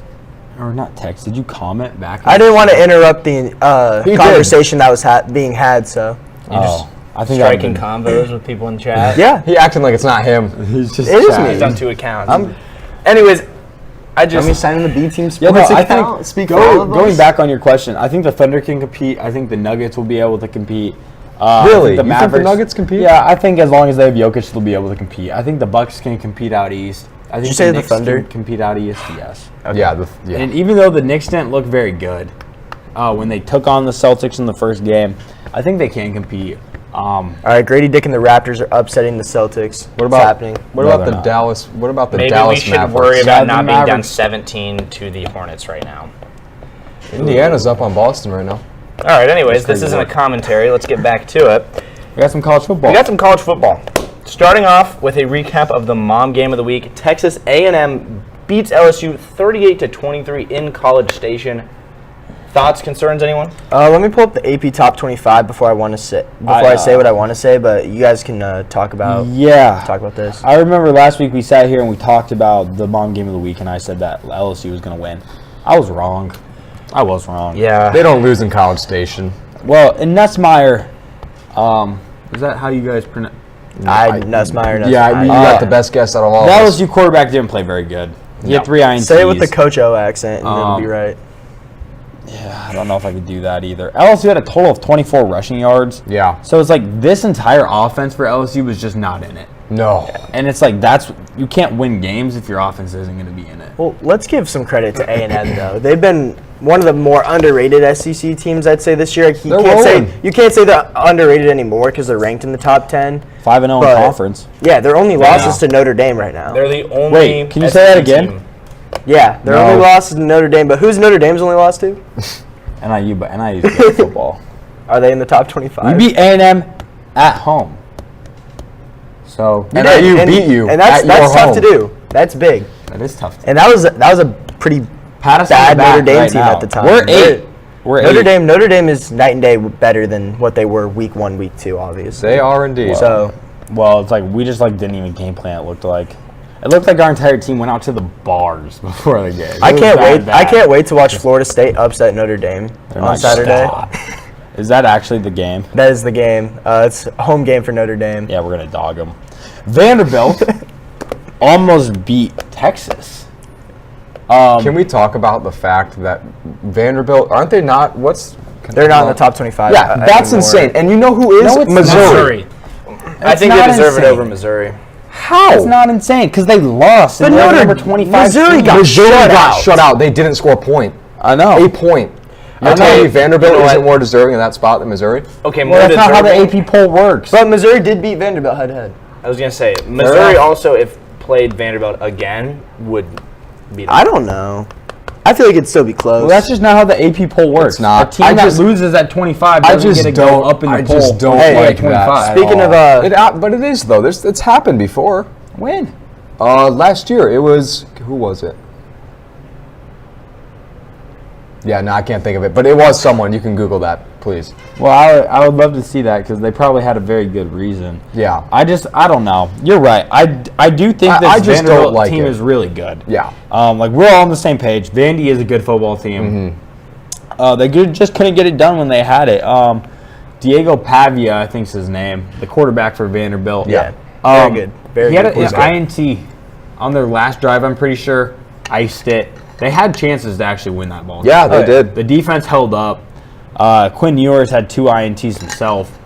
or not text? Did you comment back? I didn't want to interrupt the He conversation that was being had. So Oh, I think striking I've combos with people in chat. yeah, He acting like it's not him. He's just. It is chatting. He's on 2 accounts. I'm- Anyways, I let me just sign in the B team Yeah, sports no, I account. think Speak for all of going us. back on your question, I think the Thunder can compete. I think the Nuggets will be able to compete. Really? The You think the Nuggets compete? Yeah, I think as long as they have Jokic, they'll be able to compete. I think the Bucks can compete out east. I think you say the Knicks Thunder? can compete out east. Yes. Yeah, And even though the Knicks didn't look very good when they took on the Celtics in the first game, I think they can compete. All right, Grady Dick and the Raptors are upsetting the Celtics. What about What's happening? What No, about they're the not. Dallas? What about the maybe Dallas we should Mavericks? worry Yeah, about the not being down Mavericks. 17 to the Hornets right now. Indiana's up on Boston right now. All right. Anyways, this crazy isn't a work. commentary. Let's get back to it. We got some college football. We got some college football. Starting off with a recap of the mom game of the week. Texas A&M beats LSU 38-23 in College Station. Thoughts, concerns, anyone? Let me pull up the AP top 25 before I say what I want to say. But you guys can talk about this. I remember last week we sat here and we talked about the mom game of the week, and I said that LSU was going to win. I was wrong. Yeah. They don't lose in College Station. Well, in Nussmeier, is that how you guys pronounce? Nussmeier. Yeah, you got the best guess out of all The of us. LSU quarterback didn't play very good. He had 3 INTs. Say it with the Coach O accent, and it'll be right. Yeah, I don't know if I could do that either. LSU had a total of 24 rushing yards. Yeah. So it's like this entire offense for LSU was just not in it. No. And it's like you can't win games if your offense isn't going to be in it. Well, let's give some credit to A&M though. They've been one of the more underrated SEC teams, I'd say, this year. You can't say they're underrated anymore because they're ranked in the top 10. 5-0 in conference. Yeah, their only loss is to Notre Dame right now. They're the only. Wait, can you say that again? team. Yeah, their only loss is to Notre Dame. But who's Notre Dame's only loss to? NIU, but NIU's good football. Are they in the top 25? We beat A&M at home. So You NIU did, beat you and that's at your tough home. to do. That's big. that is tough. And that was a pretty Pat us on bad the back Notre Dame right team now. at the time. We're 8. We're Notre 8. Notre Dame is night and day better than what they were week 1, week 2, obviously. They are indeed. So Well, it's like we just like didn't even game plan. It looked like our entire team went out to the bars before the game. I It was can't that wait. bad. I can't wait to watch Florida State upset Notre Dame They're on not- Saturday. Stop. Is that actually the game? That is the game. It's a home game for Notre Dame. Yeah, we're gonna dog them. Vanderbilt almost beat Texas. Can we talk about the fact that Vanderbilt, aren't they not, They're not in the top 25. Yeah, that's anymore. insane. And you know who is? No, it's Missouri. I think they not deserve it insane. over Missouri. How? It's not insane because they lost. But And they're Notre- number 25. Missouri team. got Missouri shut got out. shut out. They didn't score a point. I know. A point. You're telling me Vanderbilt You know isn't what? more deserving of that spot than Missouri? Okay, Well, more that's not how the deserving. AP poll works. But Missouri did beat Vanderbilt head to head. I was gonna say Missouri also, if played Vanderbilt again, would beat them. I don't know. I feel like it'd still be close. Well, that's just not how the AP poll works. It's not. A team I that just- loses at 25 I doesn't just get to go don't. up in the I poll. just don't Hey, like at 25. that. Speaking at of, all. But it is though. It's happened before. When? Last year it was. Who was it? Yeah, no, I can't think of it. But it was someone. You can Google that, please. Well, I would love to see that because they probably had a very good reason. Yeah. I don't know. You're right. I do think this I just don't Vanderbilt like team it. is really good. Yeah. Like we're all on the same page. Vandy is a good football team. They just couldn't get it done when they had it. Diego Pavia, I think's his name, the quarterback for Vanderbilt. Yeah. Very good. Very he had good. an INT on their last drive. I'm pretty sure iced it. They had chances to actually win that ball. Yeah, they did. The defense held up. Quinn Ewers had 2 INTs himself.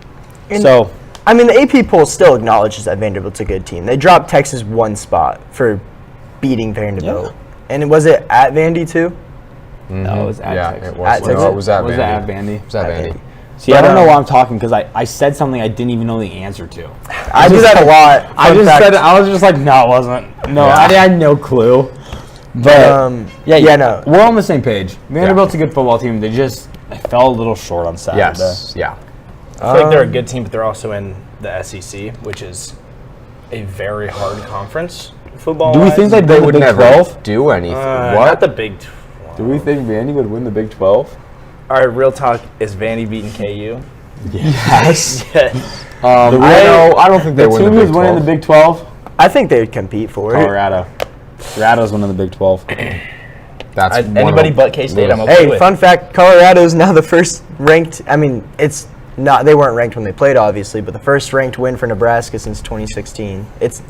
And- So I mean, the AP poll still acknowledges that Vanderbilt's a good team. They dropped Texas 1 spot for beating Vanderbilt. Yeah. And was it at Vandy too? no, it was at Yeah, Texas. it was. At No, Texas? it was at Was Vandy. it at Vandy? It was at Vandy. See, I don't know why I'm talking because I said something I didn't even know the answer to. I do that a lot. I Fun just fact. said I was just like, no, it wasn't. No, Yeah. I had no clue. But Yeah, no. we're on the same page. Vanderbilt's a good football team. They just fell a little short on Saturday. Yes. Yeah. I feel like they're a good team, but they're also in the SEC, which is a very hard conference football. Do we think they'd win the would Big never 12? do anything. Not What? the Big 12. Do we think Vandy would win the Big 12? All right, real talk. Is Vandy beating KU? Yes. Yes. I don't think they The win team the who's Big winning 12. the Big 12? I think they would compete for it. Colorado. Colorado's winning the Big 12. That's one of Anybody them. but K-State, I'm okay Hey, with. fun fact, Colorado is now the first ranked, I mean, it's not, they weren't ranked when they played, obviously, but the first ranked win for Nebraska since 2016. It's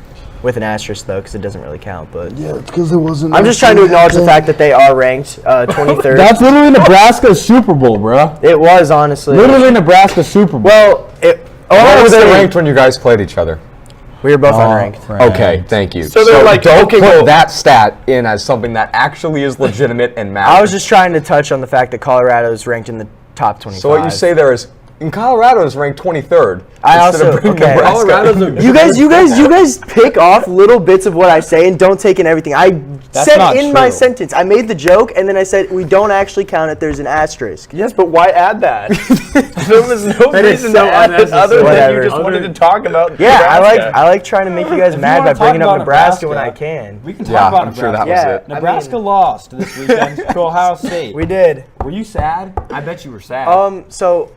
with an asterisk, though, because it doesn't really count, but. Yeah, it's because it wasn't. I'm just trying to acknowledge the fact that they are ranked 23rd. That's literally Nebraska's Super Bowl, bro. It was, honestly. Literally Nebraska's Super Bowl. Well, Where were they ranked when you guys played each other? We were both unranked. Okay, thank you. So they're like, don't okay, put go- that stat in as something that actually is legitimate and matters. I was just trying to touch on the fact that Colorado is ranked in the top 25. So what you say there is, in Colorado is ranked 23rd. I instead of also bringing okay. Nebraska. You guys pick off little bits of what I say and don't take in everything. I That's said not in my true. sentence. I made the joke and then I said we don't actually count it. There's an asterisk. Yes, but why add that? There was no That is reason so to add it other than unnecessary. you just wanted to talk about Yeah, Nebraska. I like trying to make you guys If mad you by wanna talk bringing up about Nebraska when I Nebraska, can. We can talk Yeah, about I'm sure that Nebraska. was it. I Nebraska mean- lost this weekend to Ohio State. We did. Were you sad? I bet you were sad. So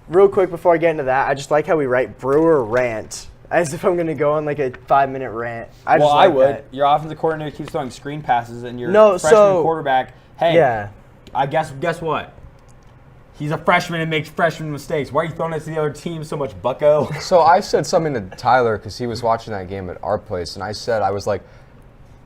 real quick before I get into that, I just like how we write Brewer rant as if I'm gonna go on like a 5-minute rant. I well, just I like would. that. Your offensive coordinator keeps throwing screen passes, and your No, freshman so- quarterback. Hey, Yeah. I guess what? He's a freshman and makes freshman mistakes. Why are you throwing it to the other team so much, bucko? So I said something to Tyler because he was watching that game at our place, and I was like,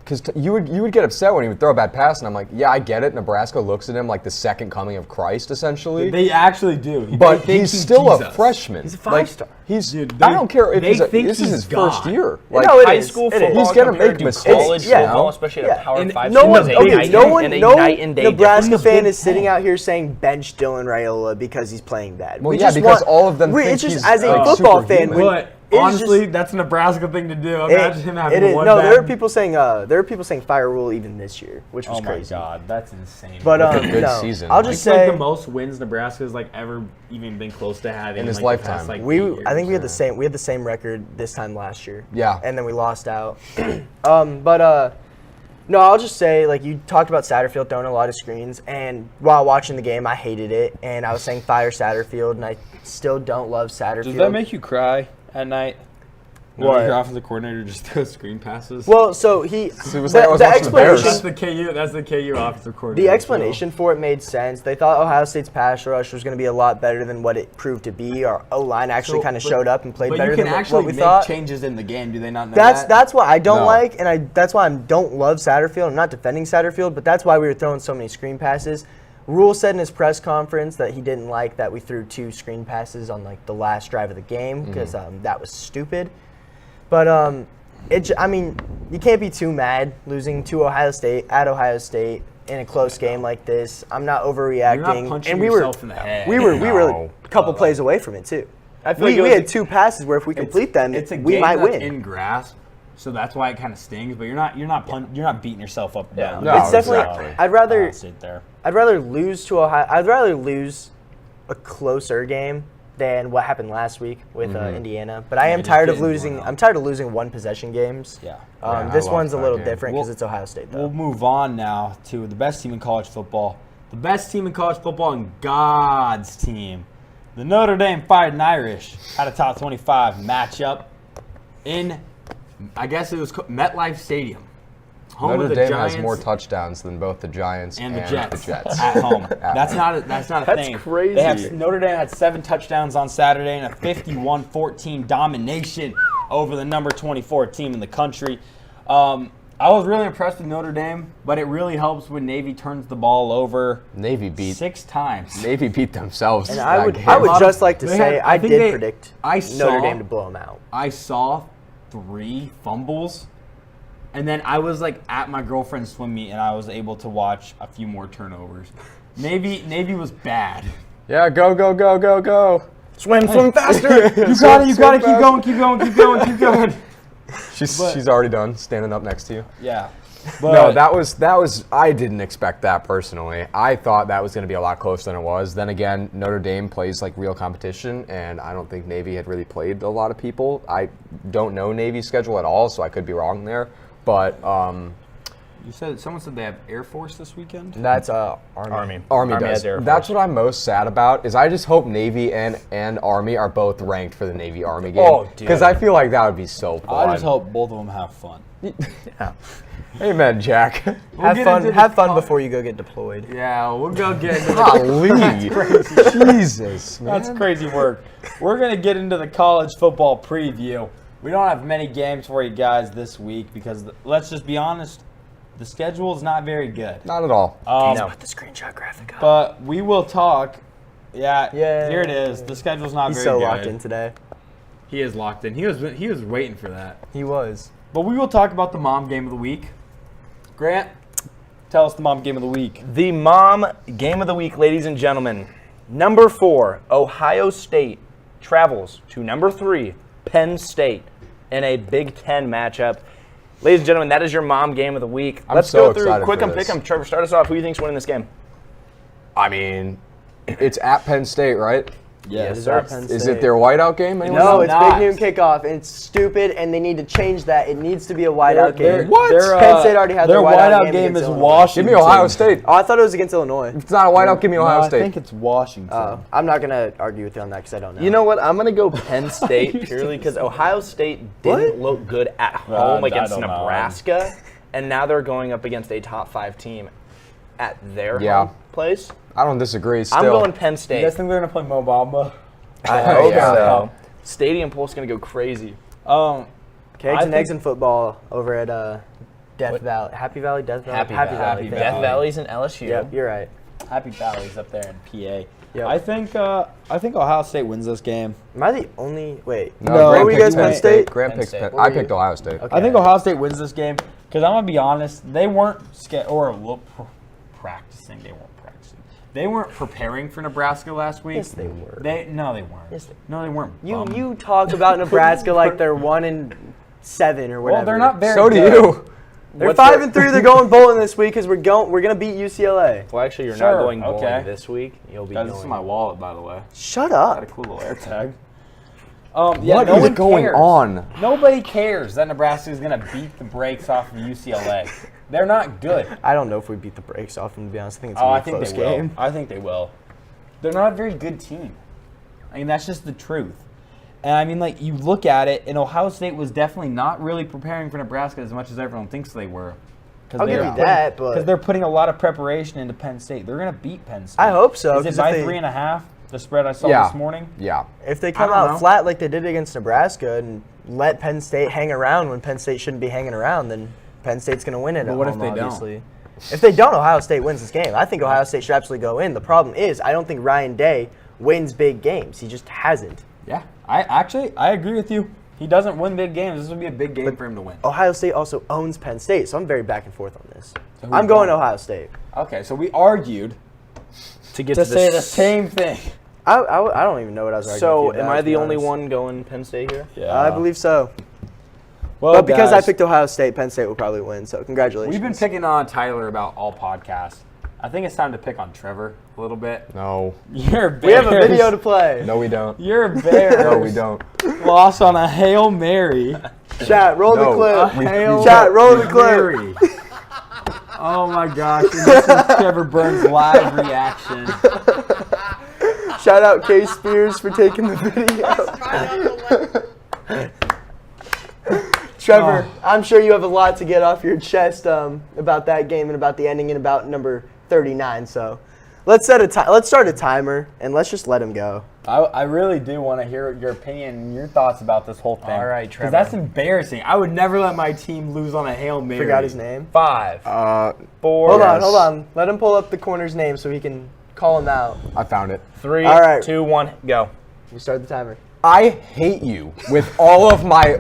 because you would get upset when he would throw a bad pass, and I'm like, yeah, I get it. Nebraska looks at him like the second coming of Christ, essentially. They actually do. But he's still a freshman. He's a five-star. I don't care if this is his first year. Like, no, high school football, he's gonna make compared to mistakes. college football, especially at a Power 5 No school, one, is a okay, night no and- one, and a no night and day Nebraska difference. fan is sitting out here saying bench Dylan Raiola because he's playing bad. Well, yeah, because all of them think it's just he's, as a like, football fan. superhuman. But honestly, that's a Nebraska thing to do. Imagine him having one No, bad. there are people saying fire rule even this year, which was Oh my crazy. God, that's insane. But a good no, season. I'll it's just like say the most wins Nebraska's like ever even been close to having In his like, the lifetime. past, like, 8 I think we years. had the same record this time last year. Yeah. And then we lost out. No, I'll just say, like, you talked about Satterfield throwing a lot of screens, and while watching the game, I hated it, and I was saying fire Satterfield, and I still don't love Satterfield. Does that make you cry at night? What? Your offensive coordinator just throws screen passes. Well, so he it was like I was the watching the Bears. explanation That's the KU offensive coordinator. the explanation for it made sense. They thought Ohio State's pass rush was going to be a lot better than what it proved to be. Our O-line actually kind of showed up and played better than what we thought. changes in the game. Do they not know That's why I don't No. like, and that's why I don't love Satterfield. I'm not defending Satterfield, but that's why we were throwing so many screen passes. Rule said in his press conference that he didn't like that we threw 2 screen passes on like the last drive of the game because that was stupid. But I mean, you can't be too mad losing to Ohio State at Ohio State in a close game like this. I'm not overreacting. You're not punching and we yourself were in the head. we were No. a couple plays away from it too. I feel like it We was had 2 passes where if we complete them, It's a we game might that's win. in grass, so that's why it kind of stings. But you're not beating yourself up. Yeah. Down. No, It's definitely. exactly. I'd rather sit there. lose to Ohio. I'd rather lose a closer game than what happened last week with Indiana. But I am just tired of getting losing. blown out. I'm tired of losing 1 possession games. Yeah. I This lost one's a that little game. different because Well, it's Ohio State though. We'll move on now to the best team in college football. The best team in college football and God's team. The Notre Dame Fighting Irish had a top 25 matchup in, I guess it was MetLife Stadium. Home Notre of the Dame Giants has more touchdowns than both the Giants and the Jets, Ah. at home. That's not a thing. crazy. Notre Dame had 7 touchdowns on Saturday and a 51-14 domination over the number 24 team in the country. I was really impressed with Notre Dame, but it really helps when Navy turns the ball over Navy beat 6 times. themselves. And that I would game. just like to They say had- I think did they- predict I Notre saw- Dame to blow them out. I saw 3 fumbles, and then I was like at my girlfriend's swim meet, and I was able to watch a few more turnovers. Navy was bad. Yeah, go. Swim faster. You got it. Keep going. She's already done standing up next to you. Yeah. No, that was I didn't expect that personally. I thought that was going to be a lot closer than it was. Then again, Notre Dame plays like real competition, and I don't think Navy had really played a lot of people. I don't know Navy's schedule at all, so I could be wrong there. But Someone said they have Air Force this weekend. That's Army. Army has does. Air Force. That's what I'm most sad about. Is I just hope Navy and Army are both ranked for the Navy Army game. Oh, dude. Because I feel like that would be so fun. I just hope both of them have fun. Amen, Jack. Have fun before you go get deployed. Yeah, we'll go get into Golly. Jesus, man. That's crazy work. We're going to get into the college football preview. We don't have many games for you guys this week because, let's just be honest, the schedule is not very good. Not at all. Put the screenshot graphic up. But we will talk. Yeah, Yay. here it is. The schedule's not He's very so good. locked in today. He is locked in. He was waiting for that. He was. But we will talk about the mom game of the week. Grant, tell us the mom game of the week. The mom game of the week, ladies and gentlemen. Number 4, Ohio State travels to number 3, Penn State, in a Big Ten matchup. Ladies and gentlemen, that is your mom game of the week. I'm Let's so go through excited quick for and pick this. 'em. Trevor, start us off. Who do you think's winning this game? I mean, it's at Penn State, right? Yes, It sir. at Penn Is State. it their whiteout game? Anyone No, know? it's not. Big Noon Kickoff, and it's stupid, and they need to change that. It needs to be a whiteout game. What? Penn State already had their their whiteout game game against is Illinois. Washington. Give me Ohio State. Oh, I thought it was against Illinois. If it's not a whiteout, give me Ohio State. I think it's Washington. I'm not going to argue with you on that because I don't know. You know what? I'm going to go Penn State purely because Ohio State didn't look good at home I against don't know. Nebraska, and now they're going up against a top 5 team at their Yeah. home place. I don't disagree. Still. I'm going Penn You State. guys think they're gonna play Mo Bamba? I hope yeah. so. Stadium Pulse going to go crazy. Kegs and eggs and football over at Death Valley. Happy Valley? Death Valley? Happy Valley. Valley. thank Death you. Valley's in LSU. Yep, you're right. Happy Valley's up there in PA. Yep. I think Ohio State wins this game. Am I the only? Wait. No, What Grant were you picked guys, Penn State? Grant Penn picked State. Penn. What I were you? picked Ohio State. Okay. I think Ohio State wins this game because I'm gonna be honest. They weren't practicing. They weren't preparing for Nebraska last week. Yes, they were. No, they weren't. Yes, No, they weren't. bum. You talk about Nebraska like they're 1-7 or whatever. Well, they're not very. So do good. you. They're 5-3. They're going bowling this week because we're gonna beat UCLA. Well, actually, you're Sure, not going bowling okay. this week. You'll be This is going. my wallet, by the way. Shut Got a up. cool little air tag. What is going on? Nobody cares that Nebraska is going to beat the brakes off of UCLA. They're not good. I don't know if we beat the brakes off them, to be honest. I think it's Oh, gonna I be a think close they will. game. I think they will. They're not a very good team. I mean, that's just the truth. And I mean, like, you look at it, and Ohio State was definitely not really preparing for Nebraska as much as everyone thinks they were. I'll give you that, but Because they're putting a lot of preparation into Penn State. They're going to beat Penn State. I hope so. Is it 'cause by if they- 3.5? The spread I saw Yeah. this morning? Yeah. If they come I don't out know. flat like they did against Nebraska and let Penn State hang around when Penn State shouldn't be hanging around, then Penn State's going to win it But at what if home, they don't? obviously. If they don't, Ohio State wins this game. I think Ohio State should absolutely go in. The problem is I don't think Ryan Day wins big games. He just hasn't. Yeah. I agree with you. He doesn't win big games. This would be a big game for him to win. Ohio State also owns Penn State, so I'm very back and forth on this. So who I'm you going going? Ohio State. Okay, so we argued to get to to say the this. same thing. I don't even know what I was arguing So, with you am about, I to be the only honest. one going Penn State here? Yeah. I believe so. Well, But because I guys, picked Ohio State, Penn State will probably win, so congratulations. we've been picking on Tyler about all podcasts. I think it's time to pick on Trevor a little bit. No. You're Bears. We have a video to play. No, we don't. You're Bears. No, we don't. Lost on a Hail Mary. Chat, roll No, the clip. we- Hail Chat, roll the clip. Mary. Oh my gosh. And this is Trevor Burns' live reaction. Shout out K Spears for taking the video. Trevor, I'm sure you have a lot to get off your chest about that game and about the ending and about number 39. So let's start a timer and let's just let him go. I really do want to hear your opinion and your thoughts about this whole thing. All right, 'Cause Trevor. that's embarrassing. I would never let my team lose on a Hail Mary. Forgot his name. 5, 4, Hold on. Let him pull up the corner's name so he can call him out. I found it. 3, All right. 2, 1, go. You start the timer. I hate you with all of my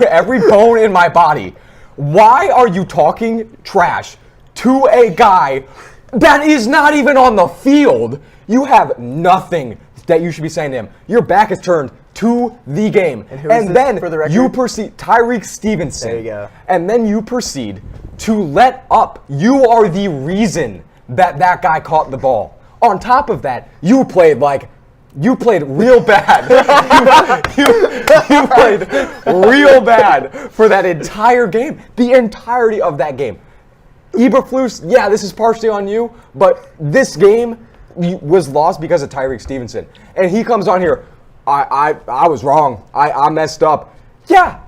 every bone in my body. Why are you talking trash to a guy that is not even on the field? You have nothing that you should be saying to him. Your back is turned to the game. And who is this, then for the record? you proceed, Tyreek Stevenson. There you go. And then you proceed to let up. You are the reason that guy caught the ball. On top of that, you played real bad. you played real bad for that entire game. The entirety of that game. Eberflus, yeah, this is partially on you, but this game was lost because of Tyreek Stevenson. And he comes on here, I was wrong. I messed up. Yeah,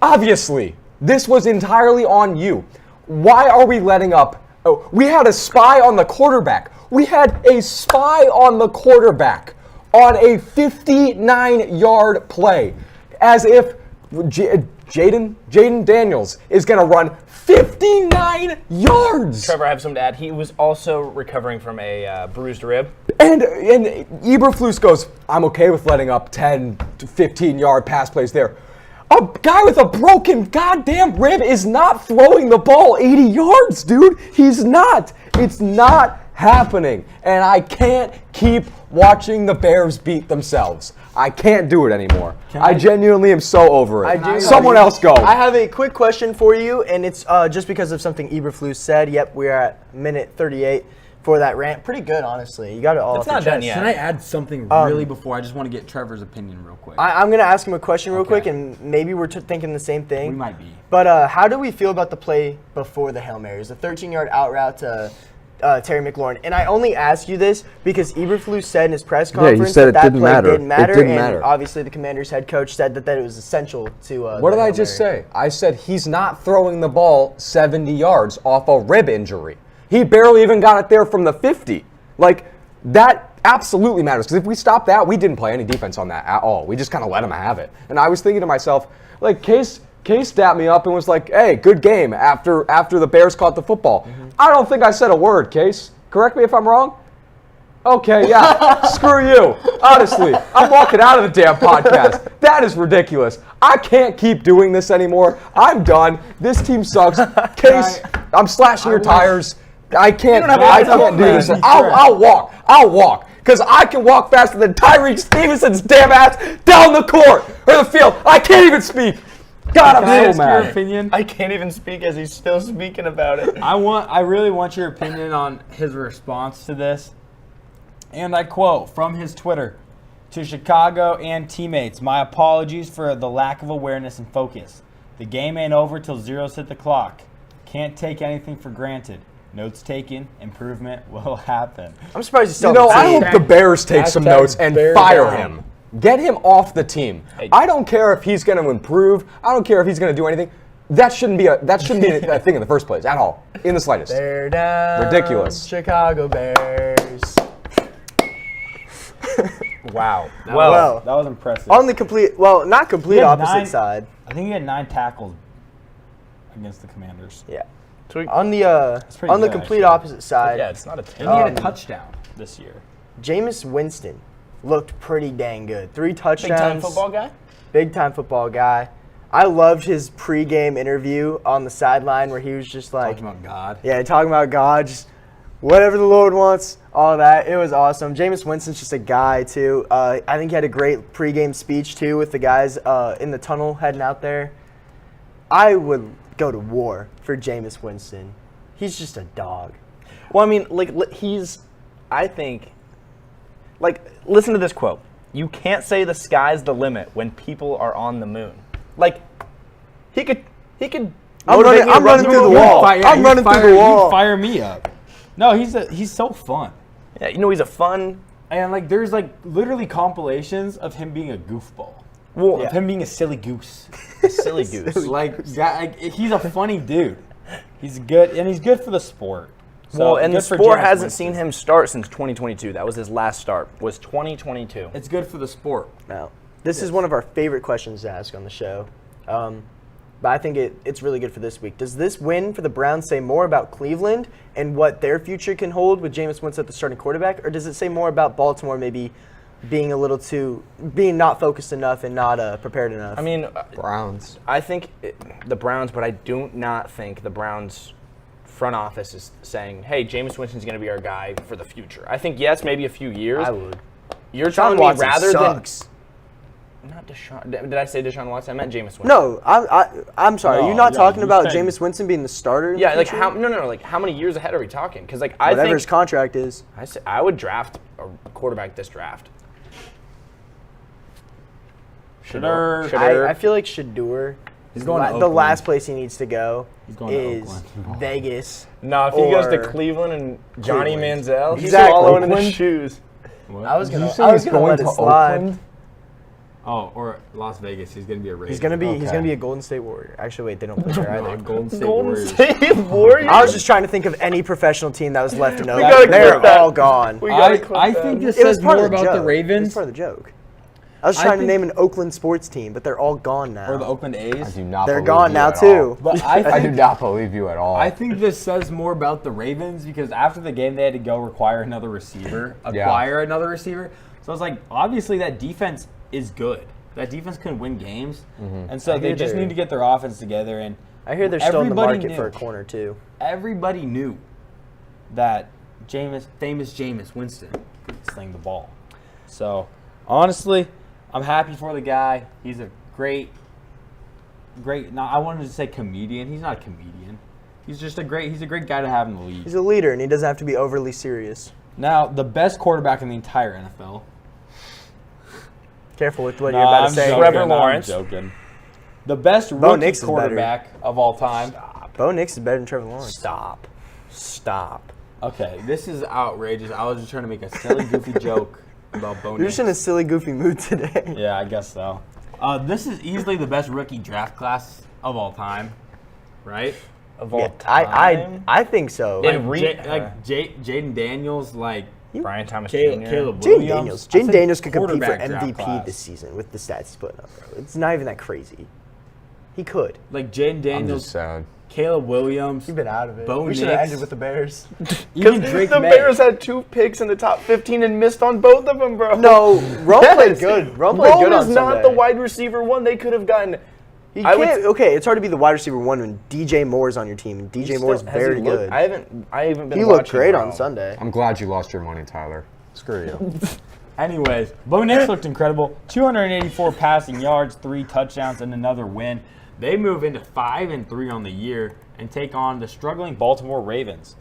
obviously. This was entirely on you. Why are we letting up? Oh, we had a spy on the quarterback. We had a spy on the quarterback on a 59-yard play, as if Jaden Daniels is going to run 59 yards. Trevor, I have something to add. He was also recovering from a bruised rib. And Eberflus goes, I'm okay with letting up 10 to 15-yard pass plays there. A guy with a broken goddamn rib is not throwing the ball 80 yards, dude. He's not. It's not happening. And I can't keep watching the Bears beat themselves. I can't do it anymore. I genuinely am so over it. I do. Someone else go. I have a quick question for you, and it's just because of something Eberflus said. Yep, we are at minute 38 for that rant. Pretty good, honestly. You got it all It's off not your done chest. yet. Can I add something really before? I just want to get Trevor's opinion real quick. I'm going to ask him a question real Okay. quick, and maybe we're thinking the same thing. We might be. But how do we feel about the play before the Hail Marys? The 13-yard out route to Terry McLaurin. And I only ask you this because Eberflus said in his press Yeah, he conference said it that didn't play matter. didn't matter. It didn't and matter. obviously the Commanders head coach said that it was essential to What the did I Hail just Mary. say? I said he's not throwing the ball 70 yards off a rib injury. He barely even got it there from the 50. Like, that absolutely matters. Because if we stop that, we didn't play any defense on that at all. We just kind of let them have it. And I was thinking to myself, like, Case dapped me up and was like, hey, good game after the Bears caught the football. Mm-hmm. I don't think I said a word, Case. Correct me if I'm wrong. Okay, yeah, screw you. Honestly, I'm walking out of the damn podcast. That is ridiculous. I can't keep doing this anymore. I'm done. This team sucks. Case, I'm slashing your tires. I can't do this. I'll walk. Because I can walk faster than Tyreek Stevenson's damn ass down the court or the field. I can't even speak. God, I'm so mad. Your opinion? I can't even speak as he's still speaking about it. I really want your opinion on his response to this. And I quote from his Twitter, "To Chicago and teammates, my apologies for the lack of awareness and focus. The game ain't over till zeros hit the clock. Can't take anything for granted. Notes taken. Improvement will happen." I'm surprised he's still You know, on the I team. hope the Bears take some Hashtag notes and bear fire down. him. Get him off the team. I don't care if he's going to improve. I don't care if he's going to do anything. That shouldn't be a thing in the first place at all, in the slightest. Bear down. Ridiculous. Chicago Bears. Wow. Well, That was impressive. on the complete, not complete He had opposite 9 side. I think he had 9 tackles against the Commanders. Yeah. Sweet. On the pretty on the good, complete actually. opposite side, Yeah, it's not a And team. he had a touchdown this year. Jameis Winston looked pretty dang good. 3 touchdowns. Big time football guy? Big time football guy. I loved his pregame interview on the sideline where he was just like, Talking about God. yeah, talking about God, just whatever the Lord wants, all that. It was awesome. Jameis Winston's just a guy, too. I think he had a great pregame speech, too, with the guys in the tunnel heading out there. I would go to war for Jameis Winston. He's just a dog. Well, I mean, I think, listen to this quote. You can't say the sky's the limit when people are on the moon. Like, he could. I'm running through the wall. I'm running through the wall. You fire me up. No, he's so fun. Yeah, he's a fun. And there's literally compilations of him being a goofball. Well, Of him being a silly goose. silly goose. He's a funny dude. He's good, and he's good for the sport. So And the good for sport Jameis hasn't Winston. seen him start since 2022. That was his last start. Was 2022. It's good for the sport. Now, this is one of our favorite questions to ask on the show. But I think it's really good for this week. Does this win for the Browns say more about Cleveland and what their future can hold with Jameis Winston at the starting quarterback? Or does it say more about Baltimore maybe being not focused enough and not prepared enough? I mean, Browns. I think the Browns, but I do not think the Browns front office is saying, hey, Jameis Winston's going to be our guy for the future. I think, yes, maybe a few years. I would. You're Deshaun telling me Watson rather sucks. than not Deshaun. Did I say Deshaun Watson? I meant Jameis Winston. No, I'm sorry. No, Are you not yeah, talking you about said- Jameis Winston being the starter? In Yeah, the like future? how? No. Like how many years ahead are we talking? Because I Whatever think his contract is. I would draft a quarterback this draft. Shador. I feel like Shador. He's going to the Oakland. last place he needs to go He's going to is Oakland. Vegas. No, if he goes to Or Cleveland and Johnny Cleveland. Manziel, he's Exactly. swallowing in his Oakland. shoes. What? I was gonna Did you say he's let going it to slide. Oakland? Oh, or Las Vegas. He's going to be a Raider. He's gonna Okay. be a Golden State Warrior. Actually, wait, they don't play there No, either. Golden State Golden Warriors. State Warriors. I was just trying to think of any professional team that was left in gotta Oakland. They're clip that. all gone. We gotta clip I that. think this It was says part more of the about joke. the It was Ravens part of the joke. I was I trying to think- name an Oakland sports team, but they're all gone now. or the Oakland I A's. do not They're believe gone you now at too. all. But I do not believe you at all. I think this says more about the Ravens because after the game they had to go acquire another receiver. So it's like obviously that defense is good. That defense can win games, and so they hear just they're- need to get their offense together. And I hear they're still in the everybody market knew. for a corner too. Everybody knew that famous Jameis Winston could sling the ball. So honestly, I'm happy for the guy. He's a great. Now I wanted to say comedian. He's not a comedian. He's just he's a great guy to have in the league. He's a leader, and he doesn't have to be overly serious. Now the best quarterback in the entire NFL. Careful with what Nah, you're about I'm to say. joking, Trevor I'm Lawrence. joking. The best Bo rookie Nix is better. quarterback of all time. Bo Nix is better than Trevor Lawrence. Stop. Okay, this is outrageous. I was just trying to make a silly, goofy joke about Bo You're Nix. just in a silly, goofy mood today. Yeah, I guess so. This is easily the best rookie draft class of all time, right? Of all Yeah, time. I think so. In Jaden Daniels, Brian Thomas Caleb Jr. Williams. Jaden Daniels. I think Jaden Daniels could compete for quarterback draft MVP class. this season with the stats he's putting up, bro. It's not even that crazy. He could. Like Jaden I'm Daniels, just sad. Caleb Williams. You've been out of it. Bo We should have Nix. ended with the Bears. Even Because Drake the May. Bears had 2 picks in the top 15 and missed on both of them, bro. No, Rome played Yes. good. Rome played Rome good on is not Sunday. the wide receiver one they could have gotten. He I would can't, okay, it's hard to be the wide receiver one when DJ Moore's on your team. And He DJ still- Moore's has he very looked- good. I haven't been He looked watching great Rome. on Sunday. I'm glad you lost your money, Tyler. Screw you. Anyways, Bo Nix looked incredible. 284 passing yards, 3 touchdowns, and another win. They move into 5-3 on the year and take on the struggling Baltimore Ravens.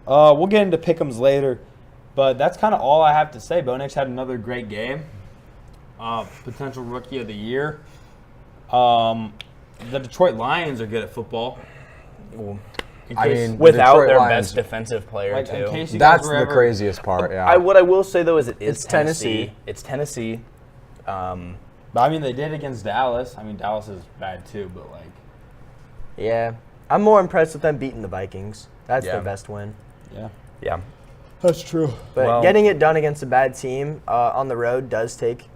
We'll get into pick'ems later, but that's kind of all I have to say. Bo Nix had another great game. Potential rookie of the year. The Detroit Lions are good at football. In I case- mean, Without Detroit their Lions- best defensive player, like, in too. case you guys That's were the ever- craziest part, yeah. What I will say, though, is it's Tennessee. It's Tennessee. But I mean, they did against Dallas. I mean, Dallas is bad too, but like, Yeah. I'm more impressed with them beating the Vikings. That's Yeah. their best win. yeah, Yeah. that's true. But Well- getting it done against a bad team on the road does take,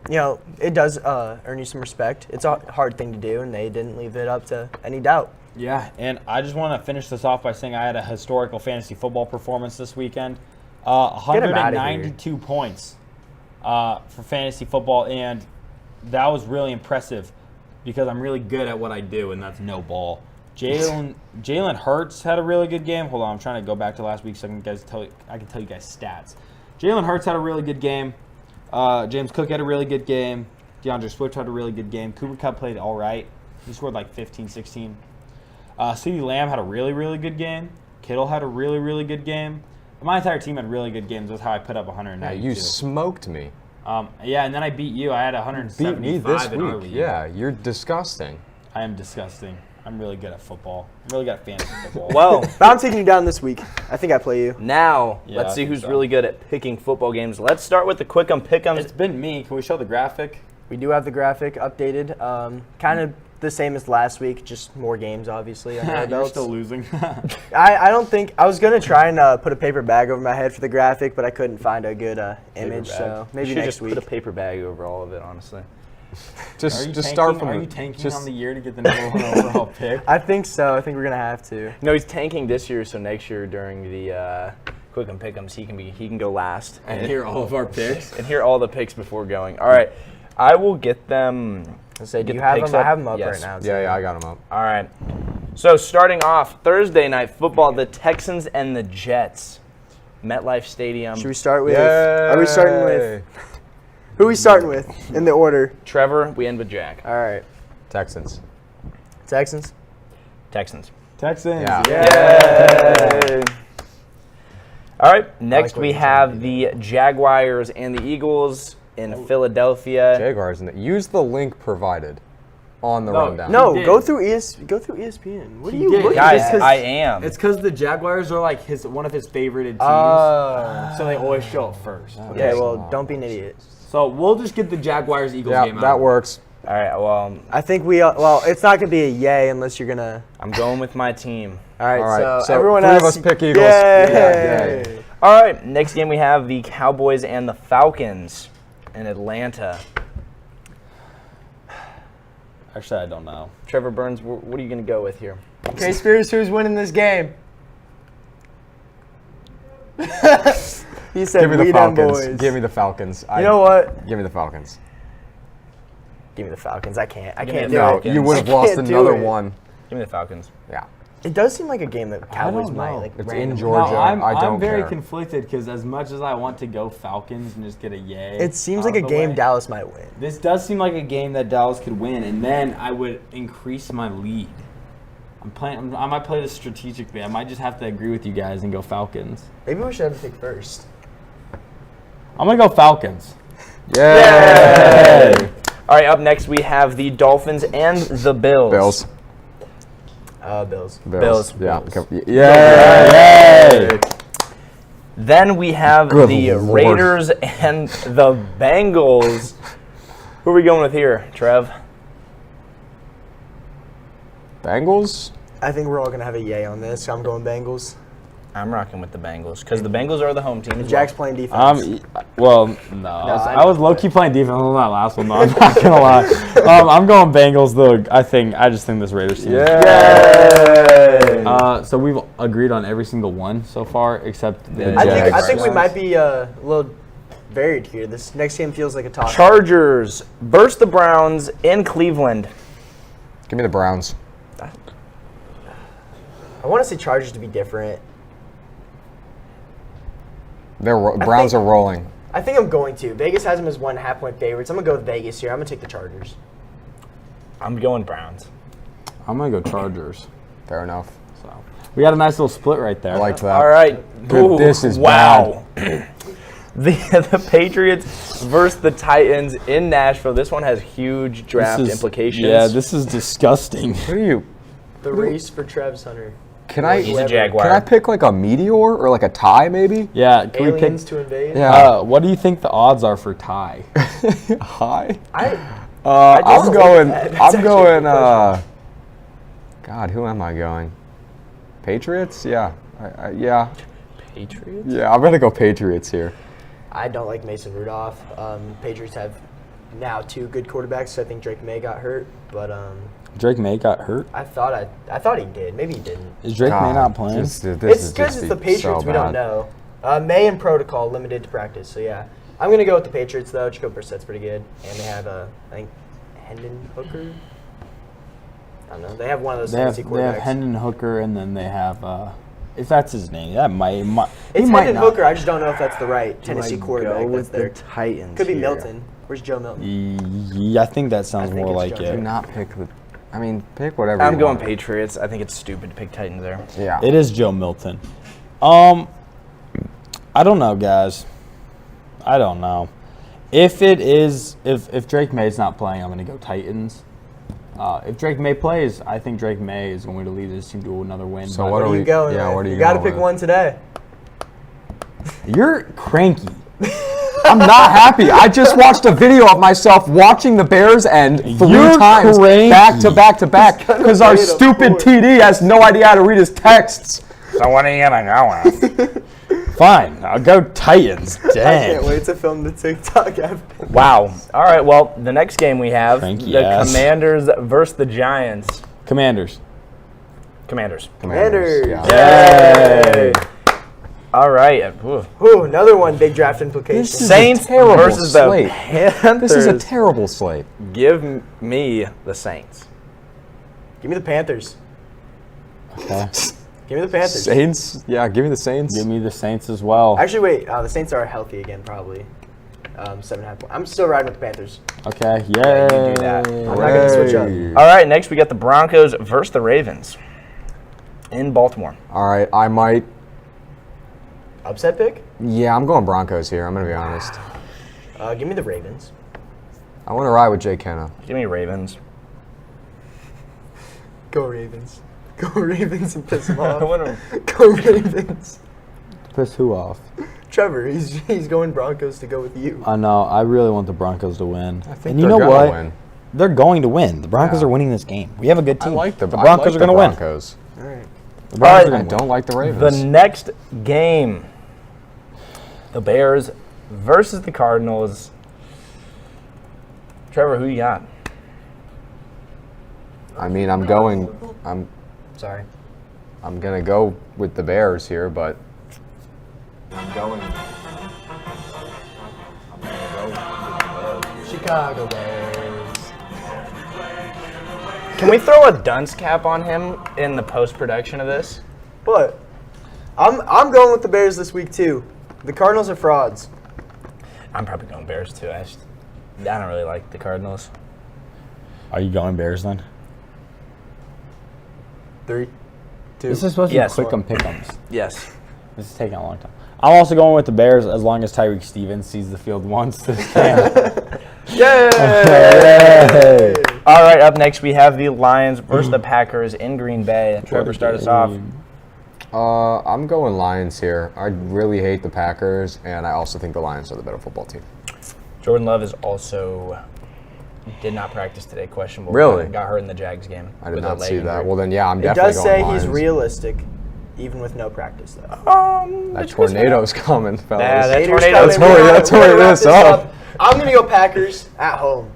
it does earn you some respect. It's a hard thing to do, and they didn't leave it up to any doubt. Yeah, and I just want to finish this off by saying I had a historical fantasy football performance this weekend. Get him outta here. 192 points for fantasy football, and that was really impressive because I'm really good at what I do, and that's no ball. Jalen Hurts had a really good game. Hold on, I'm trying to go back to last week so I can tell you guys stats. Jalen Hurts had a really good game. James Cook had a really good game. DeAndre Swift had a really good game. Cooper Kupp played all right. He scored like 15, 16. CeeDee Lamb had a really, really good game. Kittle had a really, really good game. My entire team had really good games. That's how I put up Yeah, 192. you smoked me. Yeah, and then I beat you. I had Beat 175 me this in our week. league. Yeah, you're disgusting. I am disgusting. I'm really good at football. I'm really good at fantasy football. Well, But I'm taking you down this week. I think I play you. now Yeah, let's I see think who's so. really good at picking football games. Let's start with the quick pick'ems. It's been me. Can we show the graphic? We do have the graphic updated. Kind of the same as last week, just more games, obviously, under our You're belts. still losing. I don't think I was gonna try and put a paper bag over my head for the graphic, but I couldn't find a good image. So maybe Should next just week. put a paper bag over all of it, honestly. Just start from Are the- you tanking just- on the year to get the number 1 overall pick? I think so. I think we're gonna have to. No, he's tanking this year, so next year during the quick pick'ems, he can go last And hear all of our picks. and hear all the picks before going. All right, I will get them. I said, Get you the have picks them. I up? have them up Yes. right now. Yeah, I got him up. All right. So starting off Thursday night football, the Texans and the Jets, MetLife Stadium. Should we start with? Are we starting with? Who are we starting with in the order? Trevor, we end with Jack. All right, Texans? Texans. Texans. Texans. Yeah. Yay. All right. Next what we you're have trying the Jaguars and the Eagles in Philadelphia. Jaguars. Use the link provided on the No, rundown. No, did. go through ESPN. What are He you did. looking Guys, at? I am. It's because the Jaguars are like one of his favorited teams, so they always show up first. Okay, well, don't be an idiot. So we'll just get the Jaguars-Eagles Yeah, game out. that works. All right. Well, I think well, it's not gonna be a yay unless you're gonna. I'm going with my team. All right, All right, so, so everyone 3 of else us pick Eagles. Yay! Yeah, yay. All right. Next game we have the Cowboys and the Falcons in Atlanta. Actually, I don't know. Trevor Burns, what are you going to go with here? Okay, Spears, who's winning this game? He said, Give me "We the them Falcons. boys." Give me the Falcons. You know what? Give me the Falcons. Give me the Falcons. I can't. I Give me can't the do No, it. Falcons. you would have I lost can't do another it. one. Give me the Falcons. Yeah. It does seem like a game that Cowboys don't might know. like. It's randomly- in Georgia. No, I'm I don't very care. conflicted because as much as I want to go Falcons and just get a yay, It seems out like a of the game way, Dallas might win. This does seem like a game that Dallas could win, and then I would increase my lead. I might play this strategically. I might just have to agree with you guys and go Falcons. Maybe we should have a pick first. I'm gonna go Falcons. Yay! All right, up next we have the Dolphins and the Bills. Bills. Bills. Bills. Yeah. Bills. Yay! Then we have Good the Lord. Raiders and the Bengals. Who are we going with here, Trev? Bengals? I think we're all gonna have a yay on this. So I'm going Bengals. I'm rocking with the Bengals because the Bengals are the home team. The Jags playing defense. Well, no. I was low-key playing defense on that last one, though. I'm not going to lie. I'm going Bengals, though. I just think this Raiders team is so we've agreed on every single one so far, except the Jags. I think we might be a little varied here. This next game feels like a toss. Chargers versus the Browns in Cleveland. Give me the Browns. I want to see Chargers to be different. Browns are rolling. I think I'm going to. Vegas has them as 1.5 point favorites. I'm going to go with Vegas here. I'm going to take the Chargers. I'm going Browns. I'm going to go Chargers. Fair enough. So we got a nice little split right there. I like that. All right. Good, this is wow. The Patriots versus the Titans in Nashville. This one has huge draft implications. Yeah, this is disgusting. Who are you? The race for Travis Hunter. He's a Jaguar. Can I pick like a meteor or like a tie maybe? Yeah, can Aliens we to invade? Yeah. what do you think the odds are for tie? High? I'm going. That's I'm actually a going. good God, who am I going? Patriots? Yeah. Yeah. Patriots? Yeah, I'm gonna go Patriots here. I don't like Mason Rudolph. Patriots have now 2 good quarterbacks. So I think Drake May got hurt, but Drake May got hurt. I thought he did. Maybe he didn't. Is Drake May not playing? It's because it's the Patriots. We don't know. May in protocol, limited to practice. So yeah, I'm gonna go with the Patriots though. Jacob Brissett's pretty good, and they have I think Hendon Hooker. I don't know. They have one of those fantasy quarterbacks. They have Hendon Hooker, and then they have if that's his name, that might. It's Hendon Hooker. I just don't know if that's the right Tennessee quarterback. Go with that's there. the Titans. Could be here. Milton. Where's Joe Milton? Yeah, I think that sounds I think more it's like Joe it. Do not pick the. I mean, pick whatever. I'm you going want. Patriots. I think it's stupid to pick Titans there. Yeah. It is Joe Milton. I don't know, guys. I don't know. If Drake May's not playing, I'm going to go Titans. If Drake May plays, I think Drake May is going to lead this team to another win. So but what Where are are we you going? Yeah, man? what are you You got to going pick with? one today. You're cranky. I'm not happy. I just watched a video of myself watching the Bears end 3 You're times cranky. back to back to back because our made up stupid for it. TD has no idea how to read his texts. So what are you going to go with? Fine, I'll go Titans. I can't Dang. wait to film the TikTok after. Wow. All right, well, the next game we have, Cranky the ass. Commanders versus the Giants. Commanders. Commanders. Commanders. Yeah. Yay! All right. Ooh. Ooh, another one big draft implication. This is Saints a terrible versus the slate. Panthers. This is a terrible slate. Give me the Saints. Give me the Panthers. Okay. Give me the Panthers. Saints? Yeah, give me the Saints. Give me the Saints as well. Actually, wait. The Saints are healthy again, probably. 7.5 points. I'm still riding with the Panthers. Okay. Yay. Yeah, you do that. I'm not going to switch up. All right, next we got the Broncos versus the Ravens in Baltimore. All right, I might. Upset pick? Yeah, I'm going Broncos here. I'm going to be honest. Give me the Ravens. I want to ride with Jay Kenna. Give me Ravens. Go Ravens. Go Ravens and piss them I off. wanna- Go Ravens. Piss who off? Trevor, he's going Broncos to go with you. I know. I really want the Broncos to win. I think And you they're know gonna what? win. They're going to win. The Broncos Yeah. are winning this game. We have a good I team. like the Broncos are going to win. Broncos. All right. The Broncos All are right. gonna I win. don't like the The Ravens. next game, the Bears versus the Cardinals. Trevor, who you got? I mean, I'm Sorry. gonna go with the Bears here, but I'm going. Chicago Bears. Can we throw a dunce cap on him in the post-production of this? But I'm going with the Bears this week too. The Cardinals are frauds. I'm probably going Bears too. I don't really like the Cardinals. Are you going Bears then? 3, 2. This is supposed to Yes. be quick on pick'ems. Yes. This is taking a long time. I'm also going with the Bears as long as Tyreek Stevens sees the field once this game. Yay! All right, up next we have the Lions versus the Packers in Green Bay. Trevor, start us off. I'm going Lions here. I really hate the Packers, and I also think the Lions are the better football team. Jordan Love is also did not practice today, questionable. Really? Got hurt in the Jags game. I did with a not leg see that. injury. Well, then, yeah, I'm It definitely does going say Lions. he's realistic. even with no practice, though. That tornado's coming, fellas. Yeah, that Gators tornado. coming. We're Let's gonna hurry wrap this up. I'm going to go Packers at home.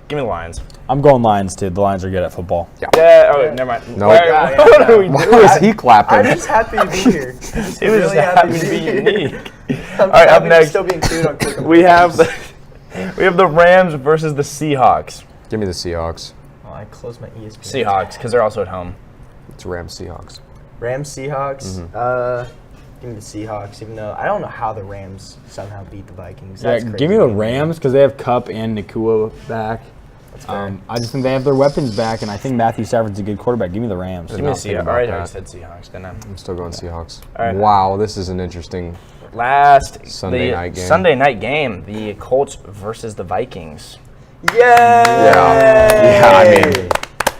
Give me the Lions. I'm going Lions too. The Lions are good at football. Yeah. Oh, never mind. Nope. What are we Why doing? was he clapping? I'm just happy to be here. He was just happy to be unique. All right, up next. Still being cleared on quick. We have the Rams versus the Seahawks. Give me the Seahawks. Oh, I closed my ESPN. Seahawks, because they're also at home. It's Rams Seahawks. Rams, Seahawks. Mm-hmm. Give me the Seahawks, even though I don't know how the Rams somehow beat the Vikings. Yeah, That's crazy. give me the Rams because they have Kupp and Nakua back. That's fair. I just think they have their weapons back, and I think Matthew Stafford's a good quarterback. Give me the Rams. Give me the Not thinking Seahawks. about All right, that. I said Seahawks, didn't I? I'm still going Seahawks. All right. Wow, this is an interesting. Last Sunday night game. Sunday night game, the Colts versus the Vikings. Yay! Yeah, I mean,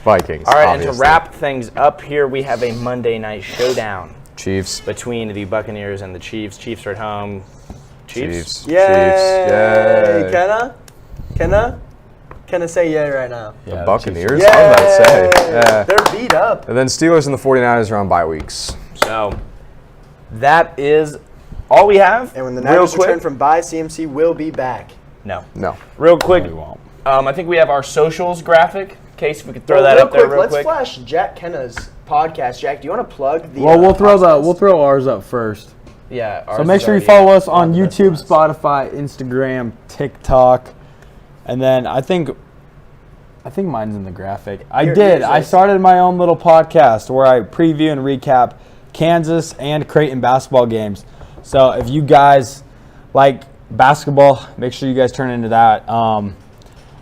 Vikings. All right, obviously. and to wrap things up here, we have a Monday night showdown Chiefs. between the Buccaneers and the Chiefs. Chiefs are at home. Chiefs. Yay! Yay! Can I say yay right now? Yeah, The Buccaneers. Yay! I was about to say. Yeah. They're beat up. And then Steelers and the 49ers are on bye weeks. So that is all we have. And when the Real Niners quick. return from bye, CMC will be back. No. No. Real quick, We won't. I think we have our socials graphic. Case if we could throw that real up there quick, real let's quick. flash Jack Kenna's podcast. Jack, do you want to plug the? Well, we'll podcast? throw ours up first. Yeah. So ours make is sure you already follow us on the best YouTube, ones. Spotify, Instagram, TikTok, and then I think mine's in the graphic. I Yours started my own little podcast where I preview and recap Kansas and Creighton basketball games. So if you guys like basketball, make sure you guys turn into that.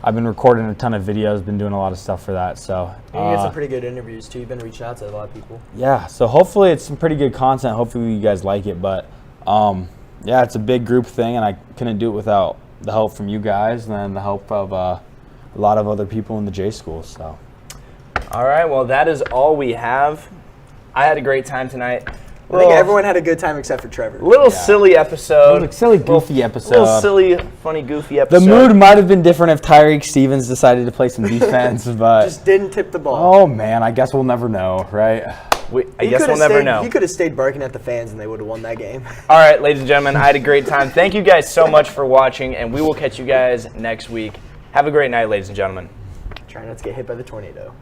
I've been recording a ton of videos, been doing a lot of stuff for that. So And you get some pretty good interviews too. You've been reaching out to a lot of people. yeah, so hopefully it's some pretty good content. Hopefully you guys like it. But yeah, it's a big group thing, and I couldn't do it without the help from you guys and then the help of a lot of other people in the J School. So All right. Well, that is all we have. I had a great time tonight. I think everyone had a good time except for Trevor. Little silly episode. it was a silly, goofy episode. Little silly, funny, goofy The episode. mood might have been different if Tyreek Stevens decided to play some defense, but Just didn't tip the ball. oh man, I guess we'll never know, right? I guess we'll never know. He could have stayed barking at the fans and they would have won that game. All right, ladies and gentlemen, I had a great time. Thank you guys so much for watching, and we will catch you guys next week. Have a great night, ladies and gentlemen. Try not to get hit by the tornado.